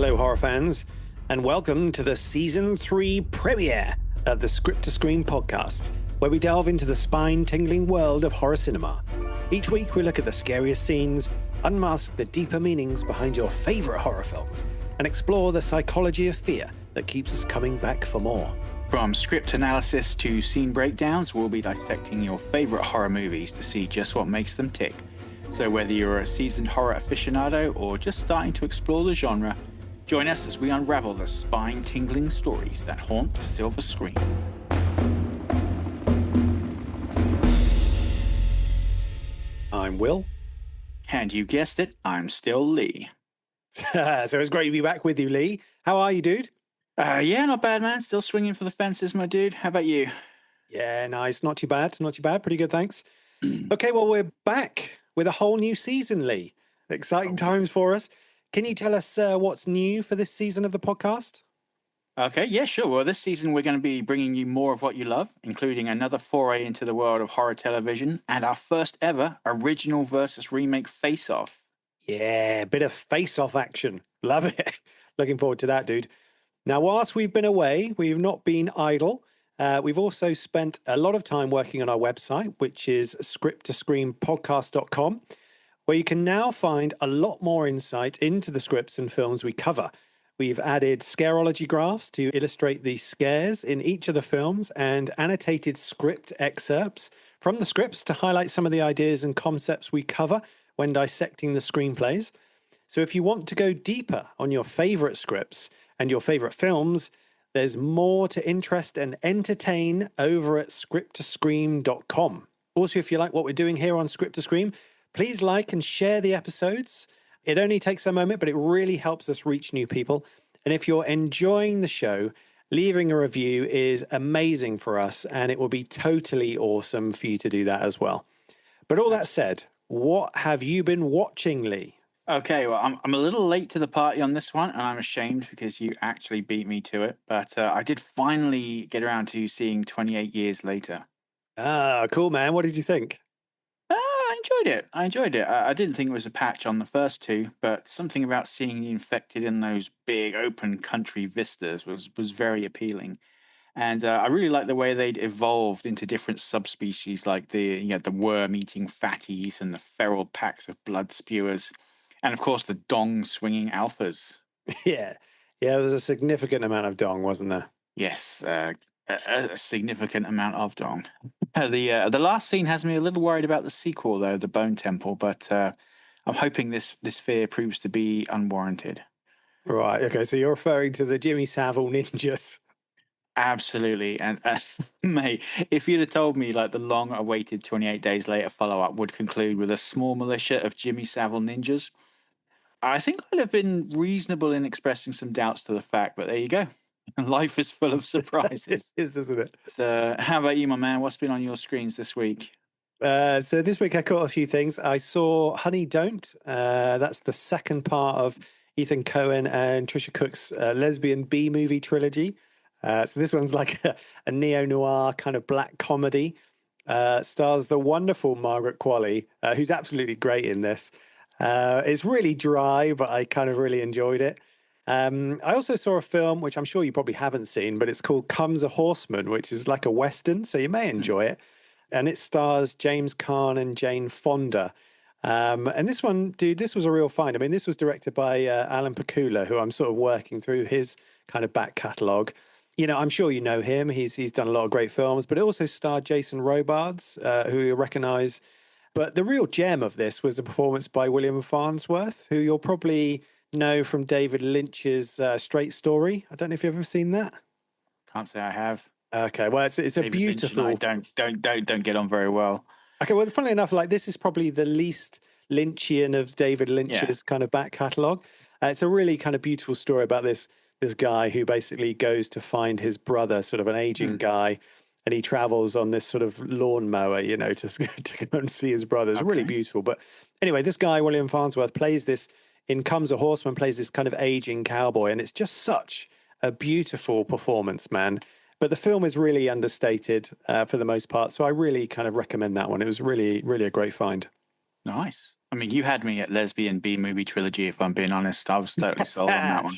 Hello, horror fans, and welcome to the Season 3 premiere of the Script to Screen podcast, where we delve into the spine-tingling world of horror cinema. Each week, we look at the scariest scenes, unmask the deeper meanings behind your favorite horror films, and explore the psychology of fear that keeps us coming back for more. From script analysis to scene breakdowns, we'll be dissecting your favorite horror movies to see just what makes them tick. So whether you're a seasoned horror aficionado or just starting to explore the genre, join us as we unravel the spine-tingling stories that haunt the silver screen. I'm Will. And you guessed it, I'm still Lee. So it's great to be back with you, Lee. How are you, dude? Yeah, not bad, man. Still swinging for the fences, my dude. How about you? Yeah, nice. Not too bad. Not too bad. Pretty good, thanks. Okay, well, we're back with a whole new season, Lee. Exciting times for us. Can you tell us what's new for this season of the podcast? Okay, yeah, sure. Well, this season we're going to be bringing you more of what you love, including another foray into the world of horror television and our first ever original versus remake face-off. Yeah, a bit of face-off action. Love it. Looking forward to that, dude. Now, whilst we've been away, we've not been idle. We've also spent a lot of time working on our website, which is scripttoscreenpodcast.com, where you can now find a lot more insight into the scripts and films we cover. We've added scareology graphs to illustrate the scares in each of the films and annotated script excerpts from the scripts to highlight some of the ideas and concepts we cover when dissecting the screenplays. So if you want to go deeper on your favorite scripts and your favorite films, there's more to interest and entertain over at scripttoscreen.com. Also, if you like what we're doing here on Script to Screen, please like and share the episodes. It only takes a moment, but it really helps us reach new people. And if you're enjoying the show, leaving a review is amazing for us, and it will be totally awesome for you to do that as well. But all that said, what have you been watching, Lee? Okay, well, I'm a little late to the party on this one, and I'm ashamed because you actually beat me to it. But I did finally get around to seeing 28 Years Later. Ah, cool, man. What did you think? I enjoyed it. I didn't think it was a patch on the first two, but something about seeing the infected in those big open country vistas was very appealing. And I really like the way they'd evolved into different subspecies, like the worm-eating fatties and the feral packs of blood spewers, and of course the dong-swinging alphas. Yeah, there was a significant amount of dong, wasn't there? Yes, a significant amount of dong. The last scene has me a little worried about the sequel, though, the Bone Temple, but I'm hoping this fear proves to be unwarranted. Right, okay, so you're referring to the Jimmy Savile ninjas. Absolutely. And mate, if you'd have told me like the long-awaited 28 Days Later follow-up would conclude with a small militia of Jimmy Savile ninjas, I think I'd have been reasonable in expressing some doubts to the fact, but there you go. Life is full of surprises. It is, isn't it? So how about you, my man? What's been on your screens this week? So this week I caught a few things. I saw Honey Don't. That's the second part of Ethan Coen and Trisha Cook's lesbian B-movie trilogy. So this one's like a neo-noir kind of black comedy. Stars the wonderful Margaret Qualley, who's absolutely great in this. It's really dry, but I kind of really enjoyed it. I also saw a film, which I'm sure you probably haven't seen, but it's called Comes a Horseman, which is like a Western, so you may enjoy it. And it stars James Caan and Jane Fonda. And this one, dude, this was a real find. I mean, this was directed by Alan Pakula, who I'm sort of working through his kind of back catalogue. You know, I'm sure you know him. He's done a lot of great films, but it also starred Jason Robards, who you recognise. But the real gem of this was a performance by William Farnsworth, who you'll probably know from David Lynch's Straight Story. I don't know if you've ever seen that. Can't say I have. Okay, well, it's a David beautiful. Lynch and I don't get on very well. Okay, well, funnily enough, like this is probably the least Lynchian of David Lynch's kind of back catalogue. It's a really kind of beautiful story about this guy who basically goes to find his brother, sort of an aging guy, and he travels on this sort of lawnmower, you know, to go and see his brother. It's really beautiful. But anyway, this guy, William Farnsworth, plays this in Comes a Horseman, plays this kind of aging cowboy, and it's just such a beautiful performance, man. But the film is really understated for the most part, so I really kind of recommend that one. It was really, really a great find. Nice. I mean, you had me at lesbian B movie trilogy, if I'm being honest. I was totally sold on that one.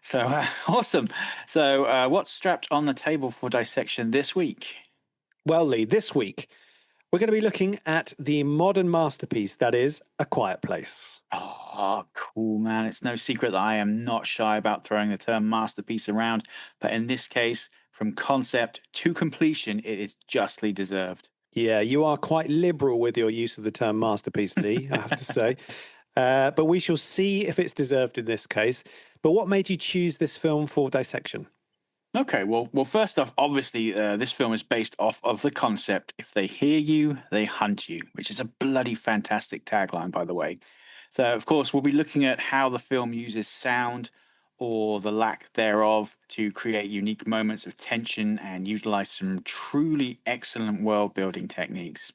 So awesome. So, what's strapped on the table for dissection this week? Well, Lee, this week we're going to be looking at the modern masterpiece that is A Quiet Place. Oh, cool, man. It's no secret that I am not shy about throwing the term masterpiece around, but in this case, from concept to completion, it is justly deserved. Yeah, you are quite liberal with your use of the term masterpiece, Lee, I have to say. But we shall see if it's deserved in this case. But what made you choose this film for dissection? Okay, well, first off, obviously, this film is based off of the concept: "If they hear you, they hunt you," which is a bloody fantastic tagline, by the way. So, of course, we'll be looking at how the film uses sound or the lack thereof to create unique moments of tension and utilize some truly excellent world building techniques.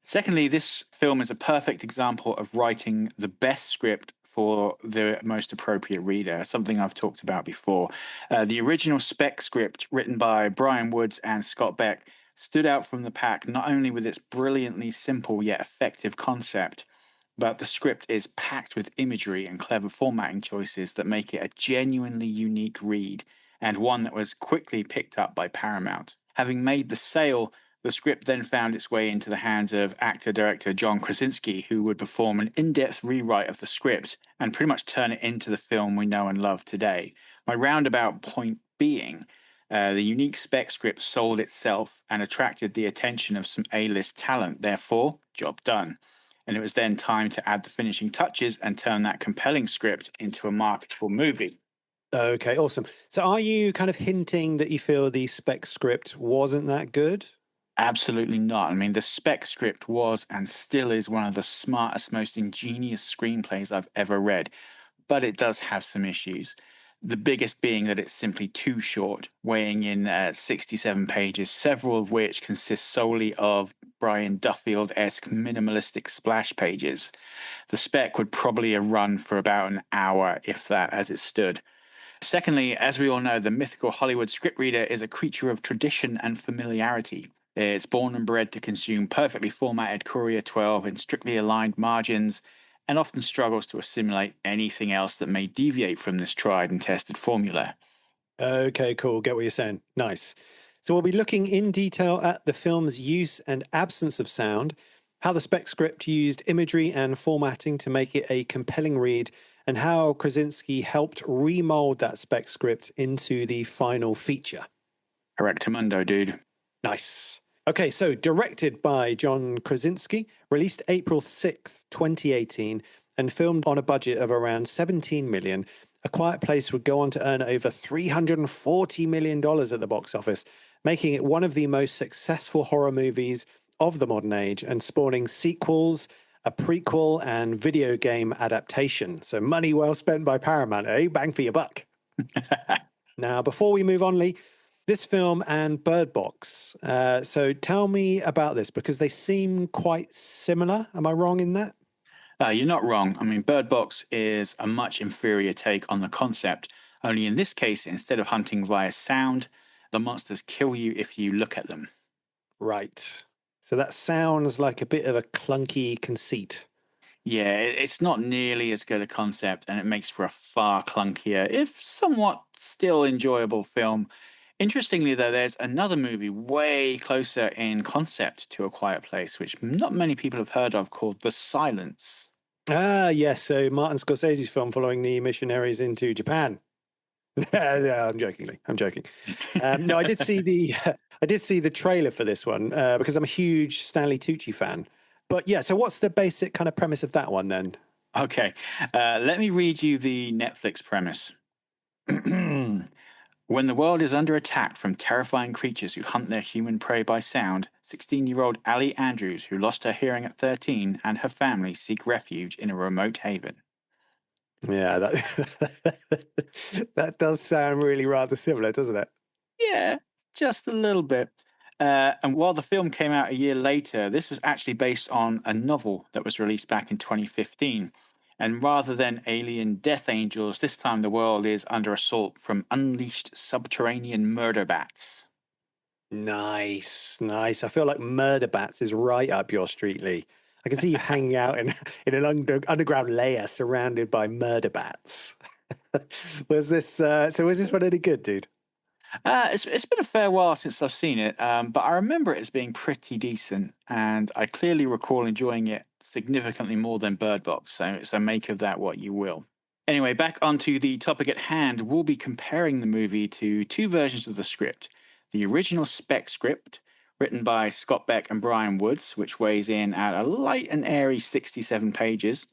Secondly, this film is a perfect example of writing the best script for the most appropriate reader, something I've talked about before. The original spec script, written by Brian Woods and Scott Beck, stood out from the pack not only with its brilliantly simple yet effective concept, but the script is packed with imagery and clever formatting choices that make it a genuinely unique read, and one that was quickly picked up by Paramount. Having made the sale, the script then found its way into the hands of actor director John Krasinski, who would perform an in depth rewrite of the script and pretty much turn it into the film we know and love today. My roundabout point being, the unique spec script sold itself and attracted the attention of some A list talent, therefore, job done. And it was then time to add the finishing touches and turn that compelling script into a marketable movie. Okay, awesome. So are you kind of hinting that you feel the spec script wasn't that good? Absolutely not. I mean, the spec script was and still is one of the smartest, most ingenious screenplays I've ever read, but it does have some issues. The biggest being that it's simply too short, weighing in at 67 pages, several of which consist solely of Brian Duffield esque minimalistic splash pages. The spec would probably have run for about an hour, if that, as it stood. Secondly, as we all know, the mythical Hollywood script reader is a creature of tradition and familiarity. It's born and bred to consume perfectly formatted Courier 12 in strictly aligned margins, and often struggles to assimilate anything else that may deviate from this tried and tested formula. Okay, cool. Get what you're saying. Nice. So we'll be looking in detail at the film's use and absence of sound, how the spec script used imagery and formatting to make it a compelling read, and how Krasinski helped remold that spec script into the final feature. Correctamundo, dude. Nice. Okay, so directed by John Krasinski, released April 6th, 2018, and filmed on a budget of around 17 million. A Quiet Place would go on to earn over $340 million at the box office, making it one of the most successful horror movies of the modern age and spawning sequels, a prequel, and video game adaptation. So money well spent by Paramount, eh? Bang for your buck. Now, before we move on, Lee, this film and Bird Box. So tell me about this because they seem quite similar. Am I wrong in that? You're not wrong. I mean, Bird Box is a much inferior take on the concept, only in this case, instead of hunting via sound, the monsters kill you if you look at them. Right. So that sounds like a bit of a clunky conceit. Yeah, it's not nearly as good a concept, and it makes for a far clunkier, if somewhat still enjoyable film. Interestingly, though, there's another movie way closer in concept to A Quiet Place, which not many people have heard of, called The Silence. Ah, yes. So Martin Scorsese's film following the missionaries into Japan. Yeah, I'm joking, Lee. I'm joking. No, I did see the I did see the trailer for this one because I'm a huge Stanley Tucci fan. But yeah, so what's the basic kind of premise of that one then? Okay, let me read you the Netflix premise. When the world is under attack from terrifying creatures who hunt their human prey by sound, 16-year-old Ali Andrews, who lost her hearing at 13, and her family seek refuge in a remote haven. Yeah, that that does sound really rather similar, doesn't it? Yeah, just a little bit. And while the film came out a year later, this was actually based on a novel that was released back in 2015. And rather than alien death angels, this time the world is under assault from unleashed subterranean murder bats. Nice, nice. I feel like Murder Bats is right up your street, Lee. I can see you hanging out in an underground lair surrounded by murder bats. Was this so? Was this one any good, dude? It's been a fair while since I've seen it, but I remember it as being pretty decent, and I clearly recall enjoying it significantly more than Bird Box. So make of that what you will. Anyway, back onto the topic at hand. We'll be comparing the movie to two versions of the script: the original spec script, written by Scott Beck and Brian Woods, which weighs in at a light and airy 67 pages,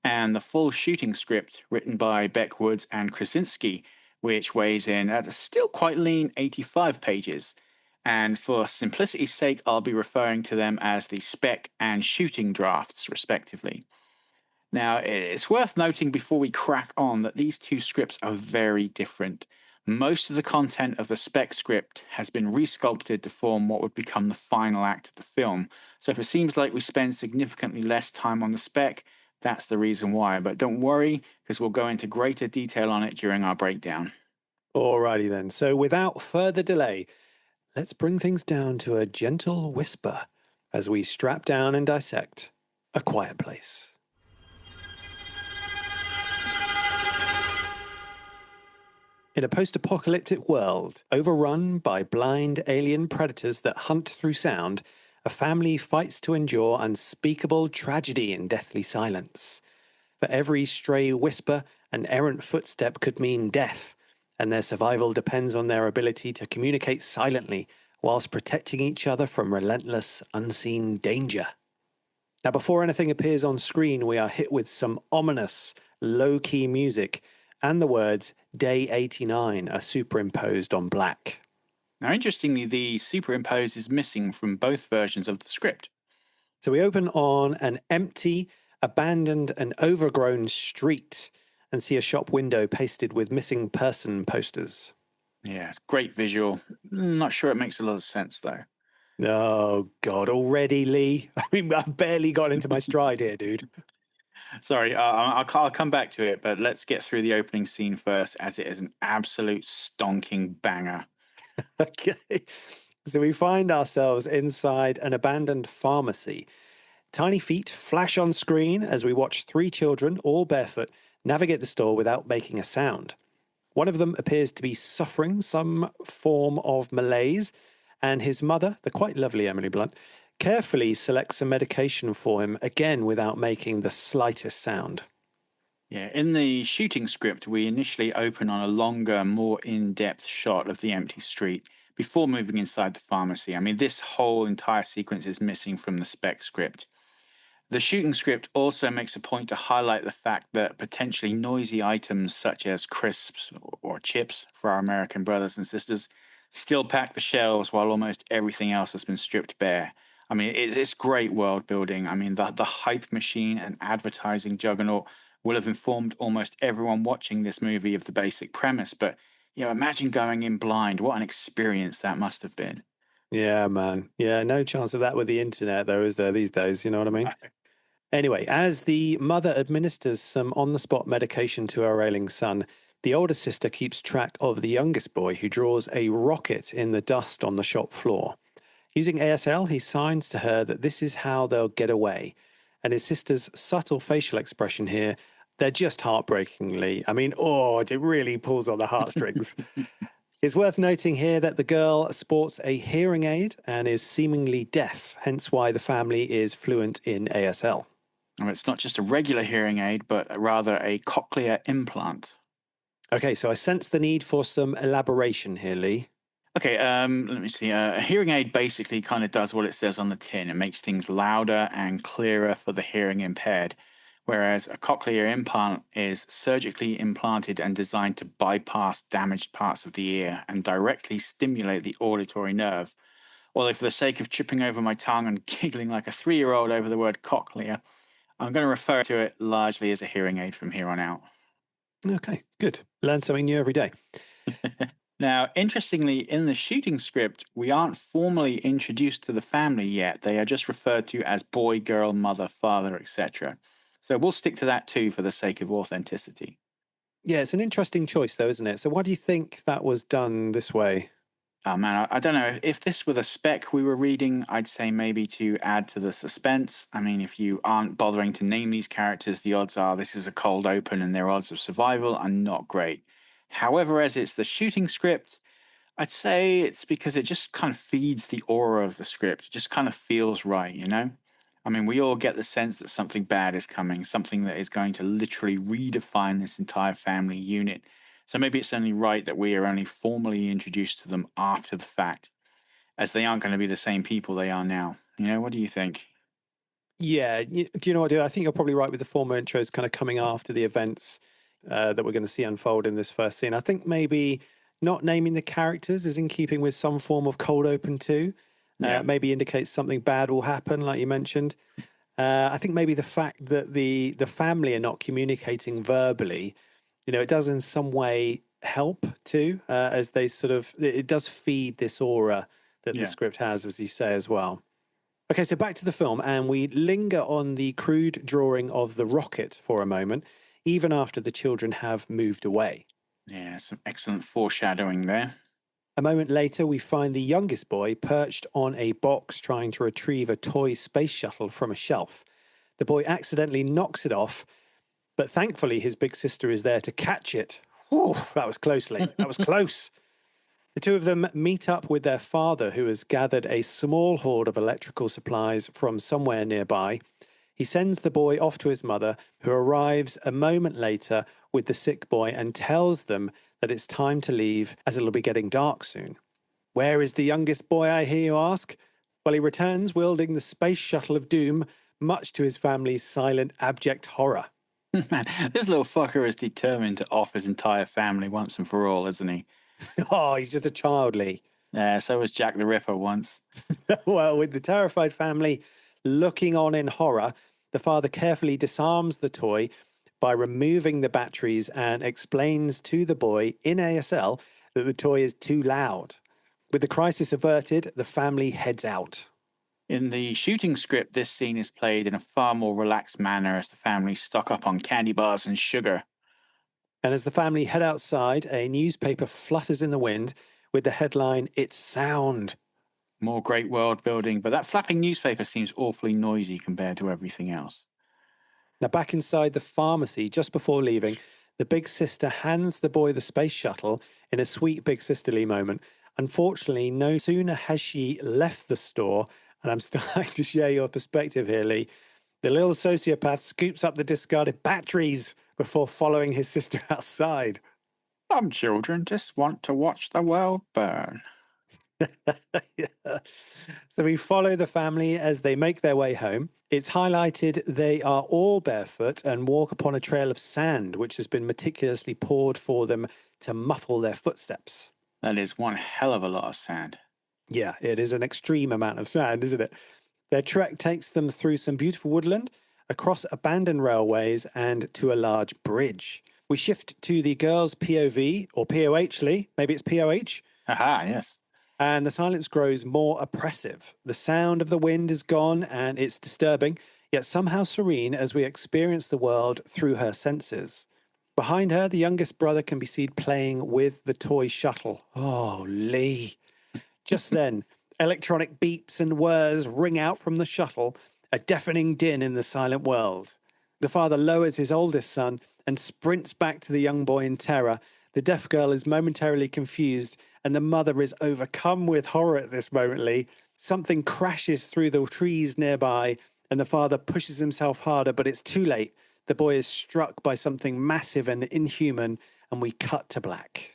and the full shooting script written by Beck Woods and Krasinski, which weighs in at a still quite lean 85 pages. And for simplicity's sake, I'll be referring to them as the spec and shooting drafts, respectively. Now, it's worth noting before we crack on that these two scripts are very different. Most of the content of the spec script has been resculpted to form what would become the final act of the film. So if it seems like we spend significantly less time on the spec, that's the reason why. But don't worry, because we'll go into greater detail on it during our breakdown. Alrighty then. So without further delay, let's bring things down to a gentle whisper as we strap down and dissect A Quiet Place. In a post apocalyptic world, overrun by blind alien predators that hunt through sound, a family fights to endure unspeakable tragedy in deathly silence. For every stray whisper, an errant footstep could mean death, and their survival depends on their ability to communicate silently whilst protecting each other from relentless, unseen danger. Now, before anything appears on screen, we are hit with some ominous, low-key music, and the words Day 89 are superimposed on black. Now, interestingly, the superimpose is missing from both versions of the script. So we open on an empty, abandoned, and overgrown street and see a shop window pasted with missing person posters. Yeah, it's great visual. Not sure it makes a lot of sense, though. Oh, God, already, Lee? I mean, I've barely got into my stride here, dude. Sorry, I'll come back to it, but let's get through the opening scene first, as it is an absolute stonking banger. Okay. So we find ourselves inside an abandoned pharmacy. Tiny feet flash on screen as we watch three children, all barefoot, navigate the store without making a sound. One of them appears to be suffering some form of malaise, and his mother, the quite lovely Emily Blunt, carefully selects some medication for him, again without making the slightest sound. Yeah, in the shooting script, we initially open on a longer, more in depth shot of the empty street before moving inside the pharmacy. I mean, this whole entire sequence is missing from the spec script. The shooting script also makes a point to highlight the fact that potentially noisy items such as crisps or chips for our American brothers and sisters still pack the shelves while almost everything else has been stripped bare. I mean, it's great world building. I mean, the hype machine and advertising juggernaut will have informed almost everyone watching this movie of the basic premise. But, imagine going in blind. What an experience that must have been. Yeah, man. Yeah, no chance of that with the internet, though, is there these days? You know what I mean? Anyway, as the mother administers some on the spot medication to her ailing son, the older sister keeps track of the youngest boy who draws a rocket in the dust on the shop floor. Using ASL, he signs to her that this is how they'll get away. And his sister's subtle facial expression here, they're just heartbreakingly. I mean, oh, it really pulls on the heartstrings. It's worth noting here that the girl sports a hearing aid and is seemingly deaf, hence why the family is fluent in ASL. And it's not just a regular hearing aid, but rather a cochlear implant. Okay, so I sense the need for some elaboration here, Lee. Okay, let me see. A hearing aid basically kind of does what it says on the tin. It makes things louder and clearer for the hearing impaired, whereas a cochlear implant is surgically implanted and designed to bypass damaged parts of the ear and directly stimulate the auditory nerve. Although, for the sake of tripping over my tongue and giggling like a 3-year-old over the word cochlear, I'm going to refer to it largely as a hearing aid from here on out. Okay, good. Learn something new every day. Now, interestingly, in the shooting script, we aren't formally introduced to the family yet. They are just referred to as boy, girl, mother, father, etc. So we'll stick to that too for the sake of authenticity. Yeah, it's an interesting choice, though, isn't it? So, why do you think that was done this way? Oh man, I don't know. If this were the spec we were reading, I'd say maybe to add to the suspense. I mean, if you aren't bothering to name these characters, the odds are this is a cold open and their odds of survival are not great. However, as it's the shooting script, I'd say it's because it just kind of feeds the aura of the script. It just kind of feels right, you know? I mean, we all get the sense that something bad is coming, something that is going to literally redefine this entire family unit. So maybe it's only right that we are only formally introduced to them after the fact, as they aren't going to be the same people they are now. You know, what do you think? Yeah, do you know what, dude? I think you're probably right with the former intros kind of coming after the events that we're going to see unfold in this first scene. I think maybe not naming the characters is in keeping with some form of cold open too. Yeah. Maybe indicates something bad will happen, like you mentioned. I think maybe the fact that the family are not communicating verbally, it does in some way help too, as they sort of it does feed this aura that the Yeah. script has, as you say as well. Okay, so back to the film, and we linger on the crude drawing of the rocket for a moment, even after the children have moved away. Yeah, some excellent foreshadowing there. A moment later, we find the youngest boy perched on a box trying to retrieve a toy space shuttle from a shelf. The boy accidentally knocks it off, but thankfully his big sister is there to catch it. Whew, that was closely. That was close. The two of them meet up with their father, who has gathered a small hoard of electrical supplies from somewhere nearby. He sends the boy off to his mother, who arrives a moment later with the sick boy and tells them that it's time to leave as it'll be getting dark soon. Where is the youngest boy, I hear you ask? Well, he returns wielding the space shuttle of doom, much to his family's silent, abject horror. Man, this little fucker is determined to off his entire family once and for all, isn't he? Oh, he's just a child, Lee. Yeah, so was Jack the Ripper once. Well, with the terrified family looking on in horror, the father carefully disarms the toy by removing the batteries and explains to the boy in ASL that the toy is too loud. With the crisis averted, the family heads out. In the shooting script, this scene is played in a far more relaxed manner as the family stock up on candy bars and sugar. And as the family head outside, a newspaper flutters in the wind with the headline, It's Sound. More great world building, but that flapping newspaper seems awfully noisy compared to everything else. Now, back inside the pharmacy, just before leaving, the big sister hands the boy the space shuttle in a sweet big sisterly moment. Unfortunately, no sooner has she left the store, and I'm starting to share your perspective here, Lee. The little sociopath scoops up the discarded batteries before following his sister outside. Some children just want to watch the world burn. Yeah. So we follow the family as they make their way home. It's highlighted they are all barefoot and walk upon a trail of sand, which has been meticulously poured for them to muffle their footsteps. That is one hell of a lot of sand. Yeah, it is an extreme amount of sand, isn't it? Their trek takes them through some beautiful woodland, across abandoned railways, and to a large bridge. We shift to the girls' POV, or POH, Lee. Maybe it's POH. Aha, yes. And the silence grows more oppressive. The sound of the wind is gone, and it's disturbing, yet somehow serene as we experience the world through her senses. Behind her, the youngest brother can be seen playing with the toy shuttle. Oh, Lee. Just then, electronic beeps and whirs ring out from the shuttle, a deafening din in the silent world. The father lowers his oldest son and sprints back to the young boy in terror. The deaf girl is momentarily confused, and the mother is overcome with horror at this moment, Lee. Something crashes through the trees nearby, and the father pushes himself harder, but it's too late. The boy is struck by something massive and inhuman, and we cut to black.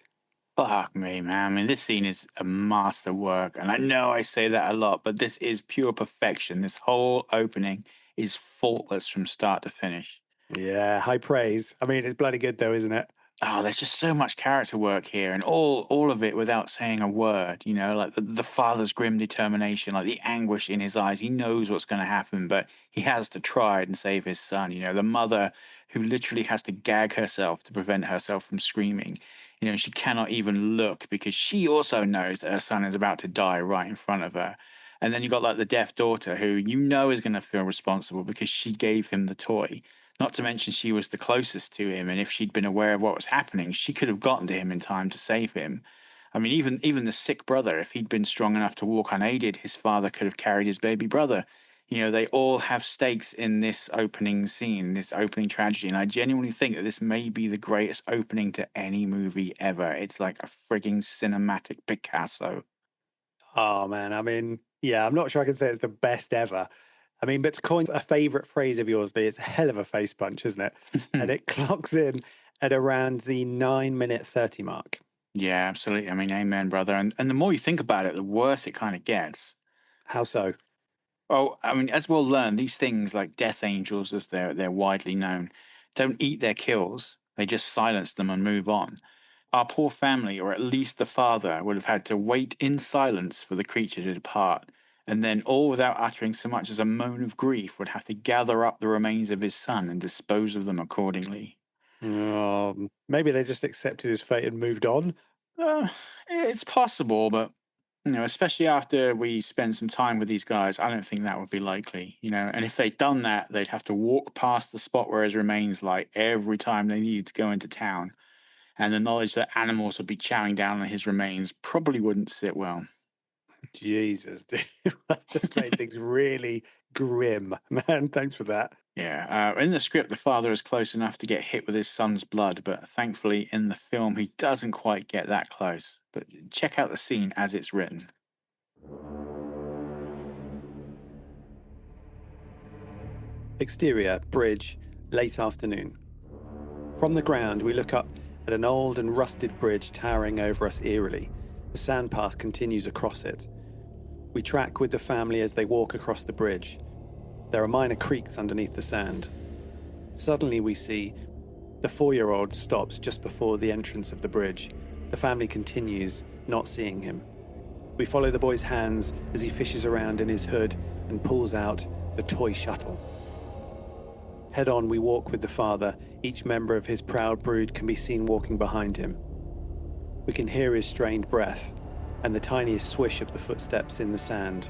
Fuck me, man. I mean, this scene is a masterwork. And I know I say that a lot, but this is pure perfection. This whole opening is faultless from start to finish. Yeah, high praise. I mean, it's bloody good though, isn't it? Oh, there's just so much character work here, and all of it without saying a word. You know, like the father's grim determination, like the anguish in his eyes. He knows what's going to happen, but he has to try and save his son. You know, the mother who literally has to gag herself to prevent herself from screaming. You know, she cannot even look because she also knows that her son is about to die right in front of her. And then you got like the deaf daughter who you know is going to feel responsible because she gave him the toy. Not to mention, she was the closest to him, and if she'd been aware of what was happening, she could have gotten to him in time to save him. I mean, even the sick brother, if he'd been strong enough to walk unaided, his father could have carried his baby brother. They all have stakes in this opening scene, this opening tragedy. And I genuinely think that this may be the greatest opening to any movie ever. It's like a frigging cinematic Picasso. Oh man, I mean, yeah, I'm not sure I can say it's the best ever. I mean, but to coin a favorite phrase of yours, Lee, it's a hell of a face punch, isn't it? And it clocks in at around the 9 minute 30 mark. Yeah, absolutely. I mean, amen, brother. And the more you think about it, the worse it kind of gets. How so? Well, I mean, as we'll learn, these things like death angels, as they're widely known, don't eat their kills. They just silence them and move on. Our poor family, or at least the father, would have had to wait in silence for the creature to depart, and then, all without uttering so much as a moan of grief, would have to gather up the remains of his son and dispose of them accordingly. Maybe they just accepted his fate and moved on. Uh, it's possible, but especially after we spend some time with these guys, I don't think that would be likely. And if they'd done that, they'd have to walk past the spot where his remains lie every time they needed to go into town, and the knowledge that animals would be chowing down on his remains probably wouldn't sit well. Jesus, dude. That just made things really grim, man. Thanks for that. Yeah, in the script, the father is close enough to get hit with his son's blood, but thankfully in the film, he doesn't quite get that close. But check out the scene as it's written. Exterior, bridge, late afternoon. From the ground, we look up at an old and rusted bridge towering over us eerily. The sandpath continues across it. We track with the family as they walk across the bridge. There are minor creaks underneath the sand. Suddenly, we see the 4-year-old stops just before the entrance of the bridge. The family continues, not seeing him. We follow the boy's hands as he fishes around in his hood and pulls out the toy shuttle. Head on, we walk with the father. Each member of his proud brood can be seen walking behind him. We can hear his strained breath and the tiniest swish of the footsteps in the sand.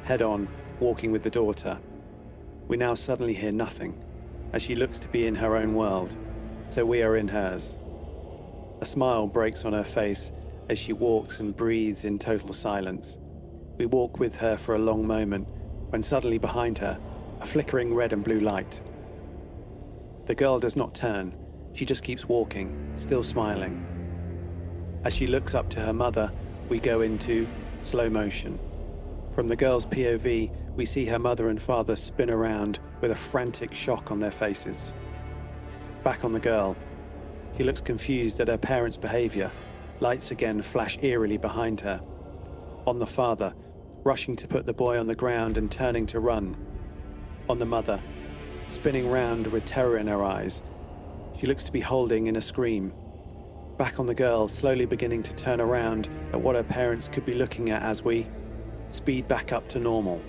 Head on, walking with the daughter. We now suddenly hear nothing, as she looks to be in her own world, so we are in hers. A smile breaks on her face as she walks and breathes in total silence. We walk with her for a long moment, when suddenly behind her, a flickering red and blue light. The girl does not turn. She just keeps walking, still smiling. As she looks up to her mother, we go into slow motion. From the girl's POV, we see her mother and father spin around with a frantic shock on their faces. Back on the girl. She looks confused at her parents' behavior. Lights again flash eerily behind her. On the father, rushing to put the boy on the ground and turning to run. On the mother, spinning round with terror in her eyes. She looks to be holding in a scream. Back on the girl, slowly beginning to turn around at what her parents could be looking at as we speed back up to normal.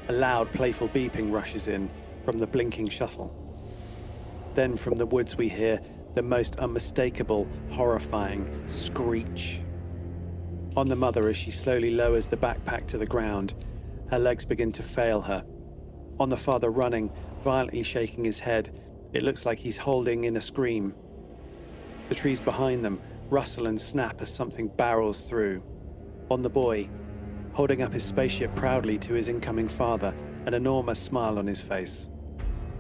A loud, playful beeping rushes in from the blinking shuttle. Then from the woods we hear the most unmistakable, horrifying screech. On the mother as she slowly lowers the backpack to the ground, her legs begin to fail her. On the father running, violently shaking his head, it looks like he's holding in a scream. The trees behind them rustle and snap as something barrels through. On the boy, holding up his spaceship proudly to his incoming father, an enormous smile on his face.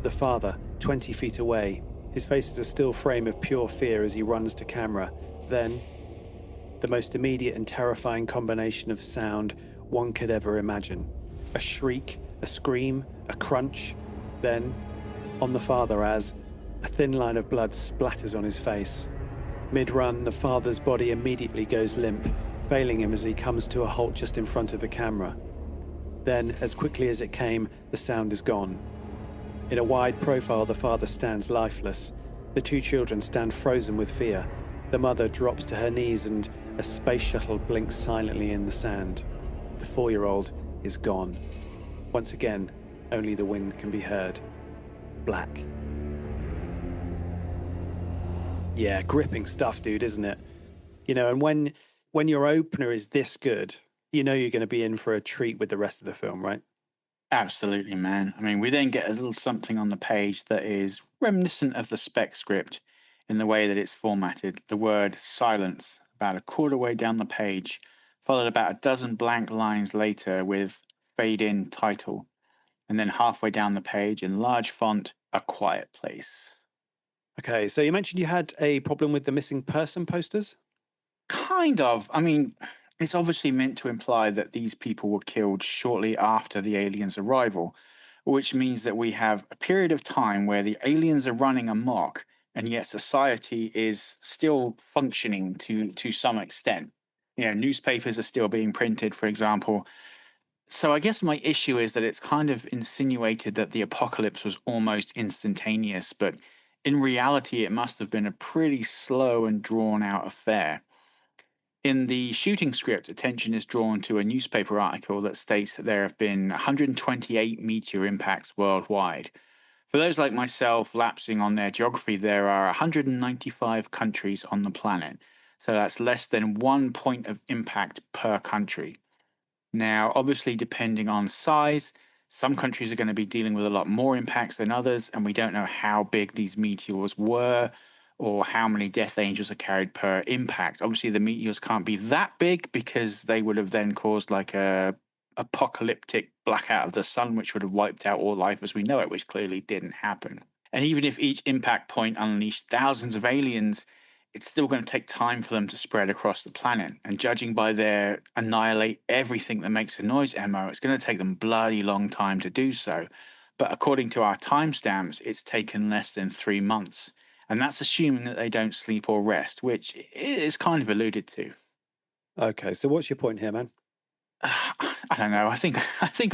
The father, 20 feet away, his face is a still frame of pure fear as he runs to camera. Then, the most immediate and terrifying combination of sound one could ever imagine. A shriek, a scream, a crunch. Then, on the father as a thin line of blood splatters on his face. Mid-run, the father's body immediately goes limp, failing him as he comes to a halt just in front of the camera. Then, as quickly as it came, the sound is gone. In a wide profile, the father stands lifeless. The two children stand frozen with fear. The mother drops to her knees and a space shuttle blinks silently in the sand. The 4-year-old is gone. Once again, only the wind can be heard. Black. Yeah, gripping stuff, dude, isn't it? And when your opener is this good, you're going to be in for a treat with the rest of the film, right? Absolutely, man. I mean, we then get a little something on the page that is reminiscent of the spec script in the way that it's formatted. The word silence, about a quarter way down the page, followed about a dozen blank lines later with fade in title, and then halfway down the page in large font, A Quiet Place. Okay, so you mentioned you had a problem with the missing person posters. Kind of. I mean, it's obviously meant to imply that these people were killed shortly after the aliens' arrival, which means that we have a period of time where the aliens are running amok, and yet society is still functioning to some extent. Newspapers are still being printed, for example. So I guess my issue is that it's kind of insinuated that the apocalypse was almost instantaneous, but in reality, it must have been a pretty slow and drawn out affair. In the shooting script, attention is drawn to a newspaper article that states that there have been 128 meteor impacts worldwide. For those like myself lapsing on their geography, there are 195 countries on the planet. So that's less than 1 point of impact per country. Now, obviously, depending on size, some countries are going to be dealing with a lot more impacts than others, and we don't know how big these meteors were or how many death angels are carried per impact. Obviously, the meteors can't be that big because they would have then caused like a apocalyptic blackout of the sun, which would have wiped out all life as we know it, which clearly didn't happen. And even if each impact point unleashed thousands of aliens, it's still going to take time for them to spread across the planet. And judging by their annihilate everything that makes a noise MO, it's going to take them bloody long time to do so. But according to our timestamps, it's taken less than 3 months. And that's assuming that they don't sleep or rest, which is kind of alluded to. Okay, so what's your point here, man? I don't know. I think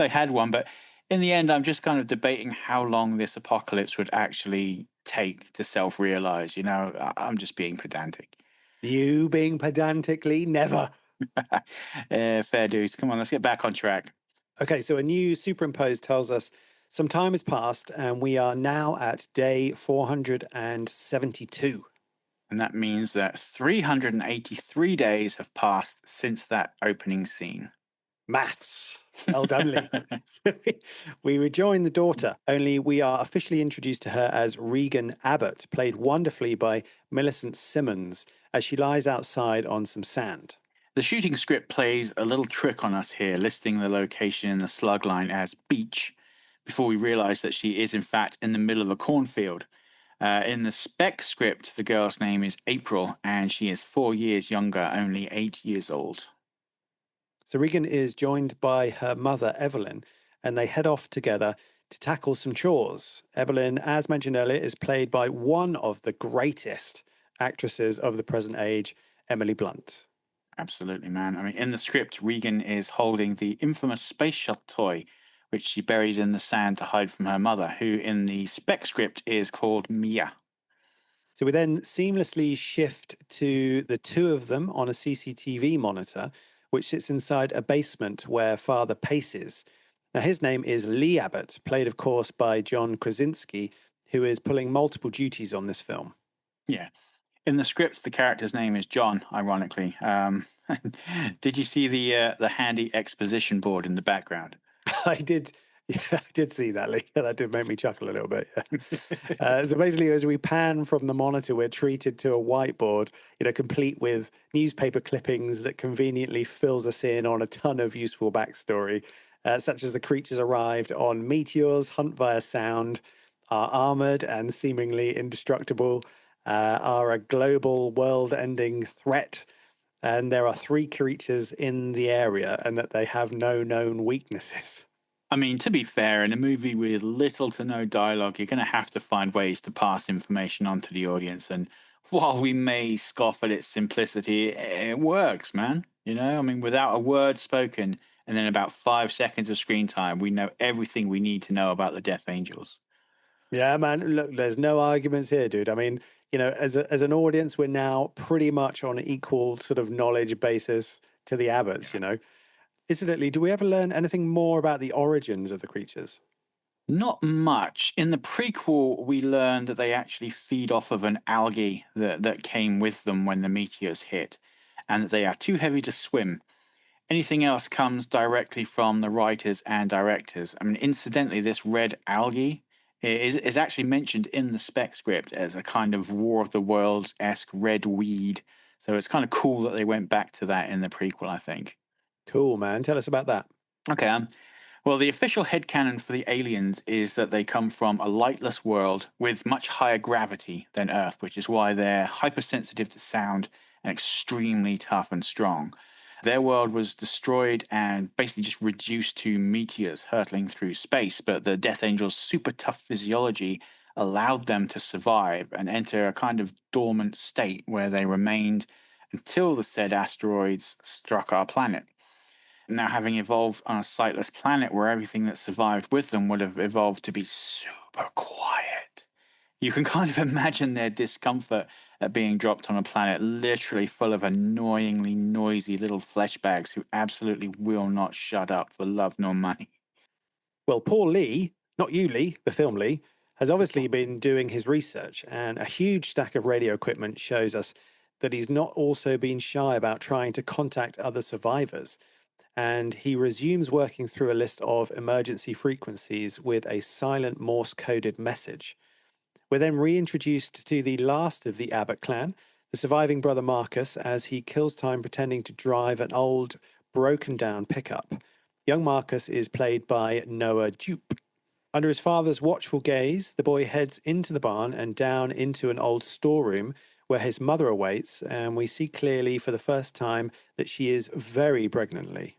I had one, but in the end, I'm just kind of debating how long this apocalypse would actually take to self-realize. I'm just being pedantic. You being pedantically never. Fair dues. Come on, let's get back on track. Okay, so a new superimposed tells us some time has passed and we are now at day 472. And that means that 383 days have passed since that opening scene. Maths. Well done, Lee. So we rejoin the daughter, only we are officially introduced to her as Regan Abbott, played wonderfully by Millicent Simmons, as she lies outside on some sand. The shooting script plays a little trick on us here, listing the location in the slug line as beach, before we realize that she is in fact in the middle of a cornfield. In the spec script, the girl's name is April, and she is 4 years younger, only 8 years old. So Regan is joined by her mother, Evelyn, and they head off together to tackle some chores. Evelyn, as mentioned earlier, is played by one of the greatest actresses of the present age, Emily Blunt. Absolutely, man. I mean, in the script, Regan is holding the infamous space shuttle toy, which she buries in the sand to hide from her mother, who in the spec script is called Mia. So we then seamlessly shift to the two of them on a CCTV monitor, which sits inside a basement where Father paces. Now, his name is Lee Abbott, played, of course, by John Krasinski, who is pulling multiple duties on this film. Yeah. In the script, the character's name is John, ironically. Did you see the handy exposition board in the background? I did. Yeah, I did see that, Lee. That did make me chuckle a little bit. Yeah. So basically, as we pan from the monitor, we're treated to a whiteboard, complete with newspaper clippings that conveniently fills us in on a ton of useful backstory, such as the creatures arrived on meteors, hunt via sound, are armored and seemingly indestructible, are a global world-ending threat, and there are three creatures in the area, and that they have no known weaknesses. I mean, to be fair, in a movie with little to no dialogue, you're going to have to find ways to pass information on to the audience. And while we may scoff at its simplicity, it works, man. I mean, without a word spoken and then about 5 seconds of screen time, we know everything we need to know about the Death Angels. Yeah, man. Look, there's no arguments here, dude. I mean, as an audience, we're now pretty much on an equal sort of knowledge basis to the Abbotts. Incidentally, do we ever learn anything more about the origins of the creatures? Not much. In the prequel, we learned that they actually feed off of an algae that came with them when the meteors hit, and that they are too heavy to swim. Anything else comes directly from the writers and directors. I mean, incidentally, this red algae is actually mentioned in the spec script as a kind of War of the Worlds esque red weed. So it's kind of cool that they went back to that in the prequel, I think. Cool, man. Tell us about that. Okay, well, the official headcanon for the aliens is that they come from a lightless world with much higher gravity than Earth, which is why they're hypersensitive to sound and extremely tough and strong. Their world was destroyed and basically just reduced to meteors hurtling through space, but the Death Angel's super tough physiology allowed them to survive and enter a kind of dormant state where they remained until the said asteroids struck our planet. Now, having evolved on a sightless planet where everything that survived with them would have evolved to be super quiet, you can kind of imagine their discomfort at being dropped on a planet literally full of annoyingly noisy little flesh bags who absolutely will not shut up for love nor money. Well, Paul Lee, not you, Lee, the film Lee, has obviously been doing his research, and a huge stack of radio equipment shows us that he's not also been shy about trying to contact other survivors. And he resumes working through a list of emergency frequencies with a silent Morse coded message. We're then reintroduced to the last of the Abbott clan, the surviving brother Marcus, as he kills time pretending to drive an old, broken down pickup. Young Marcus is played by Noah Jupe. Under his father's watchful gaze, the boy heads into the barn and down into an old storeroom where his mother awaits, and we see clearly for the first time that she is very pregnantly.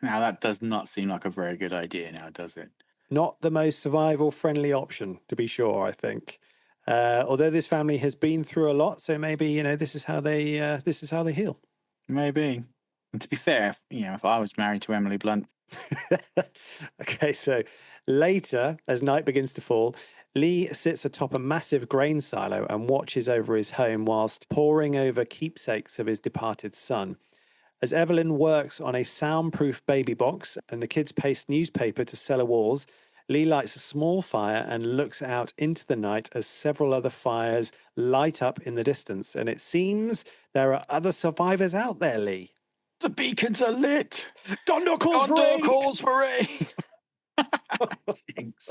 Now, that does not seem like a very good idea now, does it? Not the most survival friendly option, to be sure, I think. Although this family has been through a lot, so maybe, this is how they heal. Maybe. And to be fair, if I was married to Emily Blunt, Okay, so later, as night begins to fall, Lee sits atop a massive grain silo and watches over his home whilst poring over keepsakes of his departed son. As Evelyn works on a soundproof baby box and the kids paste newspaper to cellar walls, Lee lights a small fire and looks out into the night as several other fires light up in the distance. And it seems there are other survivors out there, Lee. the beacons are lit. Gondor calls for Gondor aid! calls for aid. Jinx.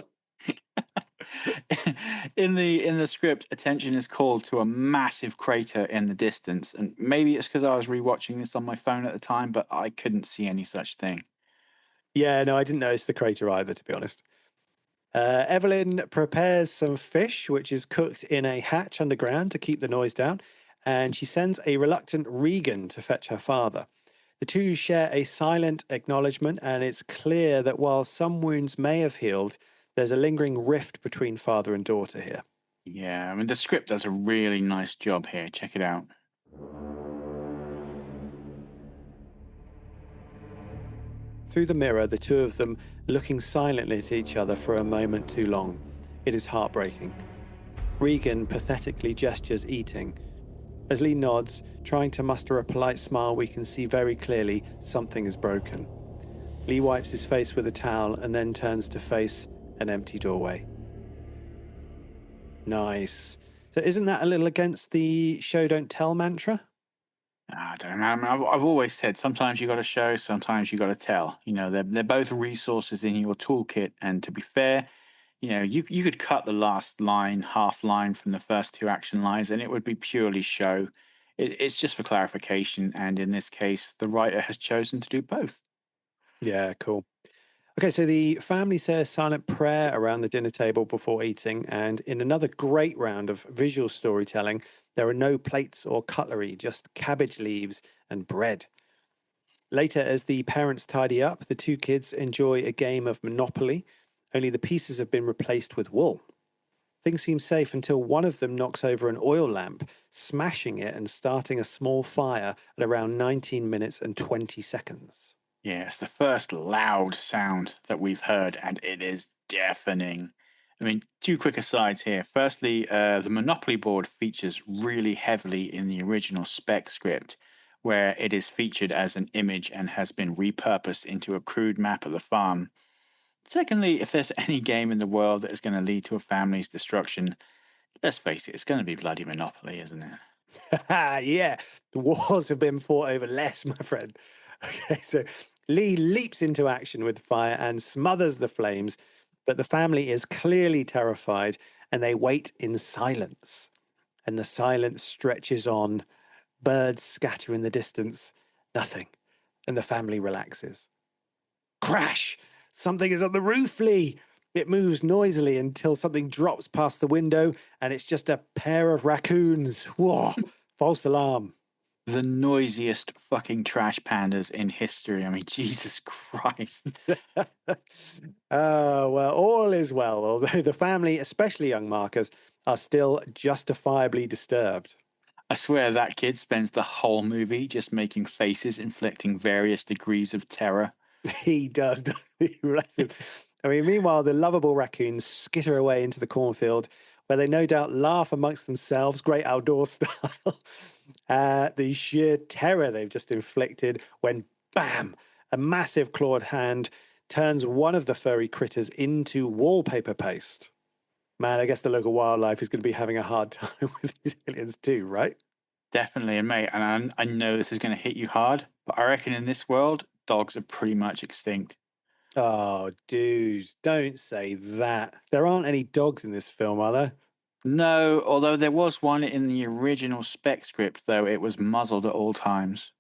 In the script, attention is called to a massive crater in the distance, and maybe it's because I was rewatching this on my phone at the time, but I couldn't see any such thing. Yeah, no, I didn't notice the crater either, to be honest. Evelyn prepares some fish, which is cooked in a hatch underground to keep the noise down, and she sends a reluctant Regan to fetch her father. The two share a silent acknowledgement, and it's clear that while some wounds may have healed, there's a lingering rift between father and daughter here. Yeah, I mean, the script does a really nice job here. Check it out. Through the mirror, the two of them looking silently at each other for a moment too long. It is heartbreaking. Regan pathetically gestures eating. As Lee nods, trying to muster a polite smile, we can see very clearly something is broken. Lee wipes his face with a towel and then turns to face an empty doorway. Nice. So isn't that a little against the show don't tell mantra? I don't know. I mean, I've always said sometimes you got to show, sometimes you got to tell. They're both resources in your toolkit. And to be fair, you could cut the last line, half line from the first two action lines, and it would be purely show. It's just for clarification, and in this case, the writer has chosen to do both. Yeah, cool. Okay, so the family say a silent prayer around the dinner table before eating, and in another great round of visual storytelling, there are no plates or cutlery, just cabbage leaves and bread. Later, as the parents tidy up, the two kids enjoy a game of Monopoly, only the pieces have been replaced with wool. Things seem safe until one of them knocks over an oil lamp, smashing it and starting a small fire at around 19 minutes and 20 seconds. Yeah, it's the first loud sound that we've heard, and it is deafening. I mean, two quick asides here. Firstly, the Monopoly board features really heavily in the original spec script, where it is featured as an image and has been repurposed into a crude map of the farm. Secondly, if there's any game in the world that is going to lead to a family's destruction, let's face it, it's going to be bloody Monopoly, isn't it? Yeah, the wars have been fought over less, my friend. Okay, so Lee leaps into action with the fire and smothers the flames, but the family is clearly terrified and they wait in silence. And the silence stretches on Birds scatter in the distance. Nothing. And the family relaxes. Crash! Something is on the roof, Lee! It moves noisily until something drops past the window and it's just a pair of raccoons. Whoa! False alarm. The noisiest fucking trash pandas in history. I mean, Jesus Christ. Oh, well, all is well, although the family, especially young Marcus, are still justifiably disturbed. I swear that kid spends the whole movie just making faces, inflicting various degrees of terror. He does, doesn't he? Bless him. I mean, meanwhile, the lovable raccoons skitter away into the cornfield where they no doubt laugh amongst themselves, great outdoor style, the sheer terror they've just inflicted when, bam, a massive clawed hand turns one of the furry critters into wallpaper paste. Man, I guess the local wildlife is going to be having a hard time with these aliens too, right? Definitely, and mate, and I know this is going to hit you hard, but I reckon in this world, dogs are pretty much extinct. Oh, dude, don't say that. There aren't any dogs in this film, are there? No, although there was one in the original spec script, though it was muzzled at all times.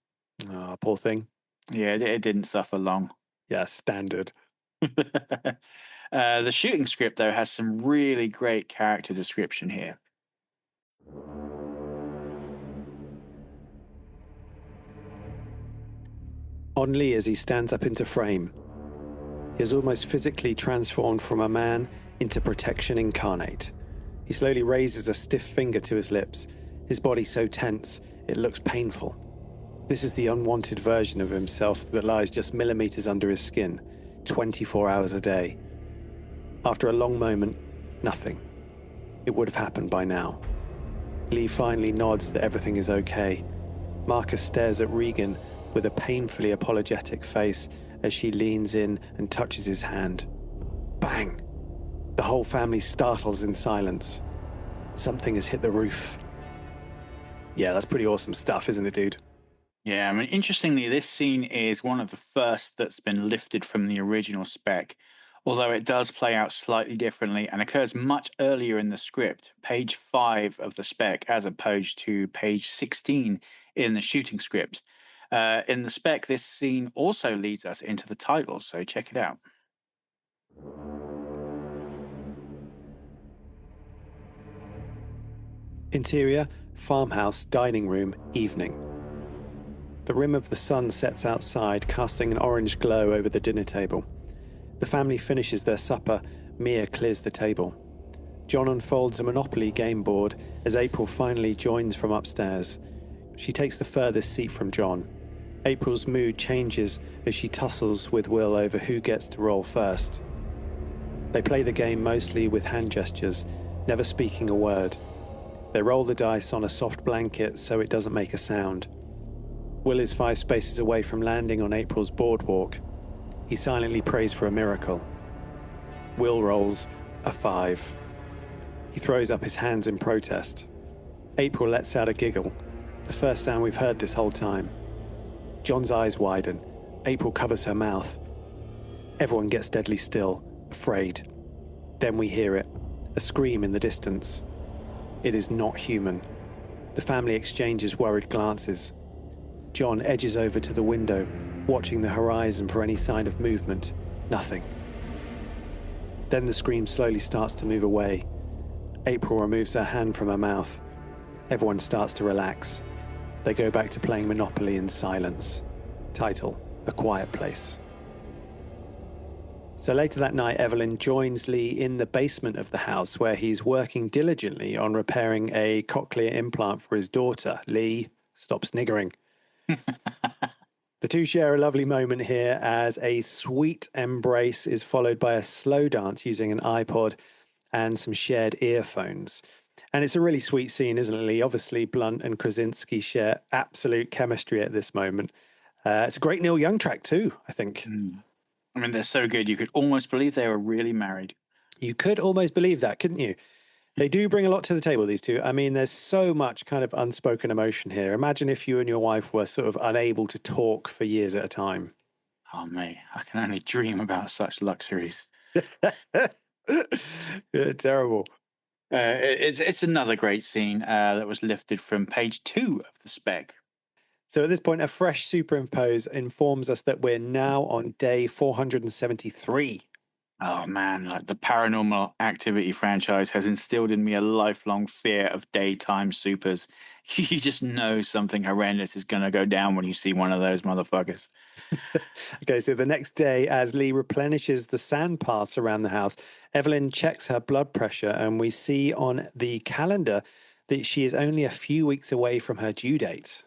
Oh, poor thing. Yeah, it didn't suffer long. Yeah, standard. The shooting script, though, has some really great character description here. On Lee as he stands up into frame, he is almost physically transformed from a man into protection incarnate. He slowly raises a stiff finger to his lips, his body so tense it looks painful. This is the unwanted version of himself that lies just millimeters under his skin, 24 hours a day. After a long moment, nothing. It would have happened by now. Lee finally nods that everything is okay. Marcus stares at Regan with a painfully apologetic face as she leans in and touches his hand. Bang! The whole family startles in silence. Something has hit the roof. Yeah, that's pretty awesome stuff, isn't it, dude? Yeah, I mean, interestingly, this scene is one of the first that's been lifted from the original spec, although it does play out slightly differently and occurs much earlier in the script, page 5 of the spec, as opposed to page 16 in the shooting script. In the spec, this scene also leads us into the title, so check it out. Interior, farmhouse, dining room, evening. The rim of the sun sets outside, casting an orange glow over the dinner table. The family finishes their supper. Mia clears the table. John unfolds a Monopoly game board as April finally joins from upstairs. She takes the furthest seat from John. April's mood changes as she tussles with Will over who gets to roll first. They play the game mostly with hand gestures, never speaking a word. They roll the dice on a soft blanket so it doesn't make a sound. Will is 5 spaces away from landing on April's boardwalk. He silently prays for a miracle. Will rolls a 5. He throws up his hands in protest. April lets out a giggle, the first sound we've heard this whole time. John's eyes widen. April covers her mouth. Everyone gets deadly still, afraid. Then we hear it, a scream in the distance. It is not human. The family exchanges worried glances. John edges over to the window, watching the horizon for any sign of movement. Nothing. Then the scream slowly starts to move away. April removes her hand from her mouth. Everyone starts to relax. They go back to playing Monopoly in silence. Title: A Quiet Place. So later that night, Evelyn joins Lee in the basement of the house where he's working diligently on repairing a cochlear implant for his daughter. Lee, stop sniggering. The two share a lovely moment here as a sweet embrace is followed by a slow dance using an iPod and some shared earphones. And it's a really sweet scene, isn't it, Lee? Obviously, Blunt and Krasinski share absolute chemistry at this moment. It's a great Neil Young track too, I think. I mean, they're so good, you could almost believe they were really married. You could almost believe that, couldn't you? They do bring a lot to the table, these two. I mean, there's so much kind of unspoken emotion here. Imagine if you and your wife were sort of unable to talk for years at a time. Oh, mate, I can only dream about such luxuries. Yeah, terrible. It's another great scene that was lifted from page 2 of the spec. So at this point, a fresh superimpose informs us that we're now on day 473. Oh man, like the Paranormal Activity franchise has instilled in me a lifelong fear of daytime supers. You just know something horrendous is going to go down when you see one of those motherfuckers. Okay, so the next day, as Lee replenishes the sand paths around the house, Evelyn checks her blood pressure, and we see on the calendar that she is only a few weeks away from her due date.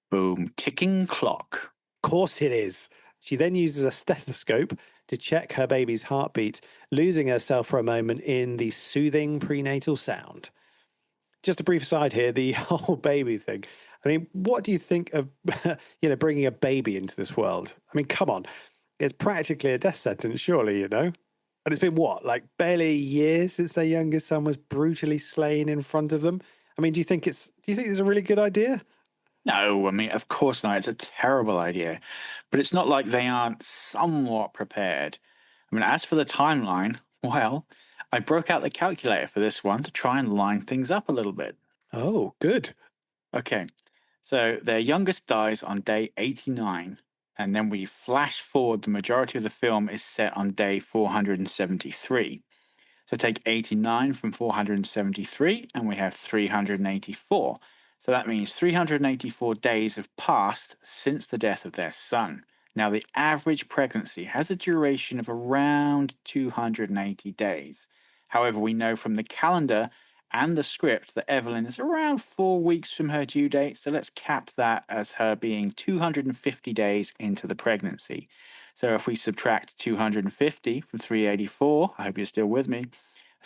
Boom, ticking clock. Of course it is. She then uses a stethoscope to check her baby's heartbeat, losing herself for a moment in the soothing prenatal sound. Just a brief aside here, the whole baby thing. I mean, what do you think of bringing a baby into this world? I mean, come on, it's practically a death sentence, surely, you know. And it's been what, like barely a year since their youngest son was brutally slain in front of them. I mean, do you think it's a really good idea? No, I mean, of course not. It's a terrible idea. But it's not like they aren't somewhat prepared. I mean, as for the timeline, well, I broke out the calculator for this one to try and line things up a little bit. Oh, good. Okay, so their youngest dies on day 89, and then we flash forward. The majority of the film is set on day 473. So take 89 from 473, and we have 384. So that means 384 days have passed since the death of their son. Now, the average pregnancy has a duration of around 280 days. However, we know from the calendar and the script that Evelyn is around 4 weeks from her due date. So let's cap that as her being 250 days into the pregnancy. So if we subtract 250 from 384, I hope you're still with me,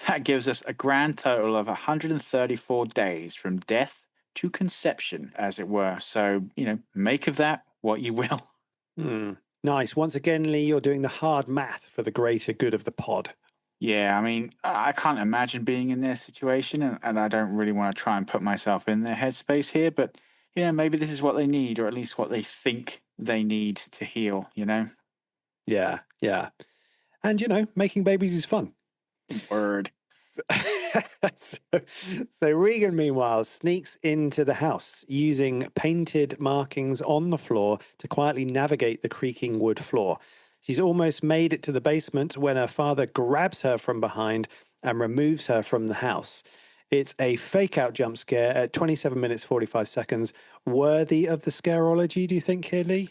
that gives us a grand total of 134 days from death to conception, as it were. So, make of that what you will. Hmm. Nice. Once again, Lee, you're doing the hard math for the greater good of the pod. Yeah, I mean, I can't imagine being in their situation, and I don't really want to try and put myself in their headspace here, but, maybe this is what they need, or at least what they think they need to heal. Yeah, yeah. And, making babies is fun. Word. so, so Regan, meanwhile, sneaks into the house using painted markings on the floor to quietly navigate the creaking wood floor. She's almost made it to the basement when her father grabs her from behind and removes her from the house. It's a fake out jump scare at 27 minutes 45 seconds, worthy of the scareology, do you think, here, Lee?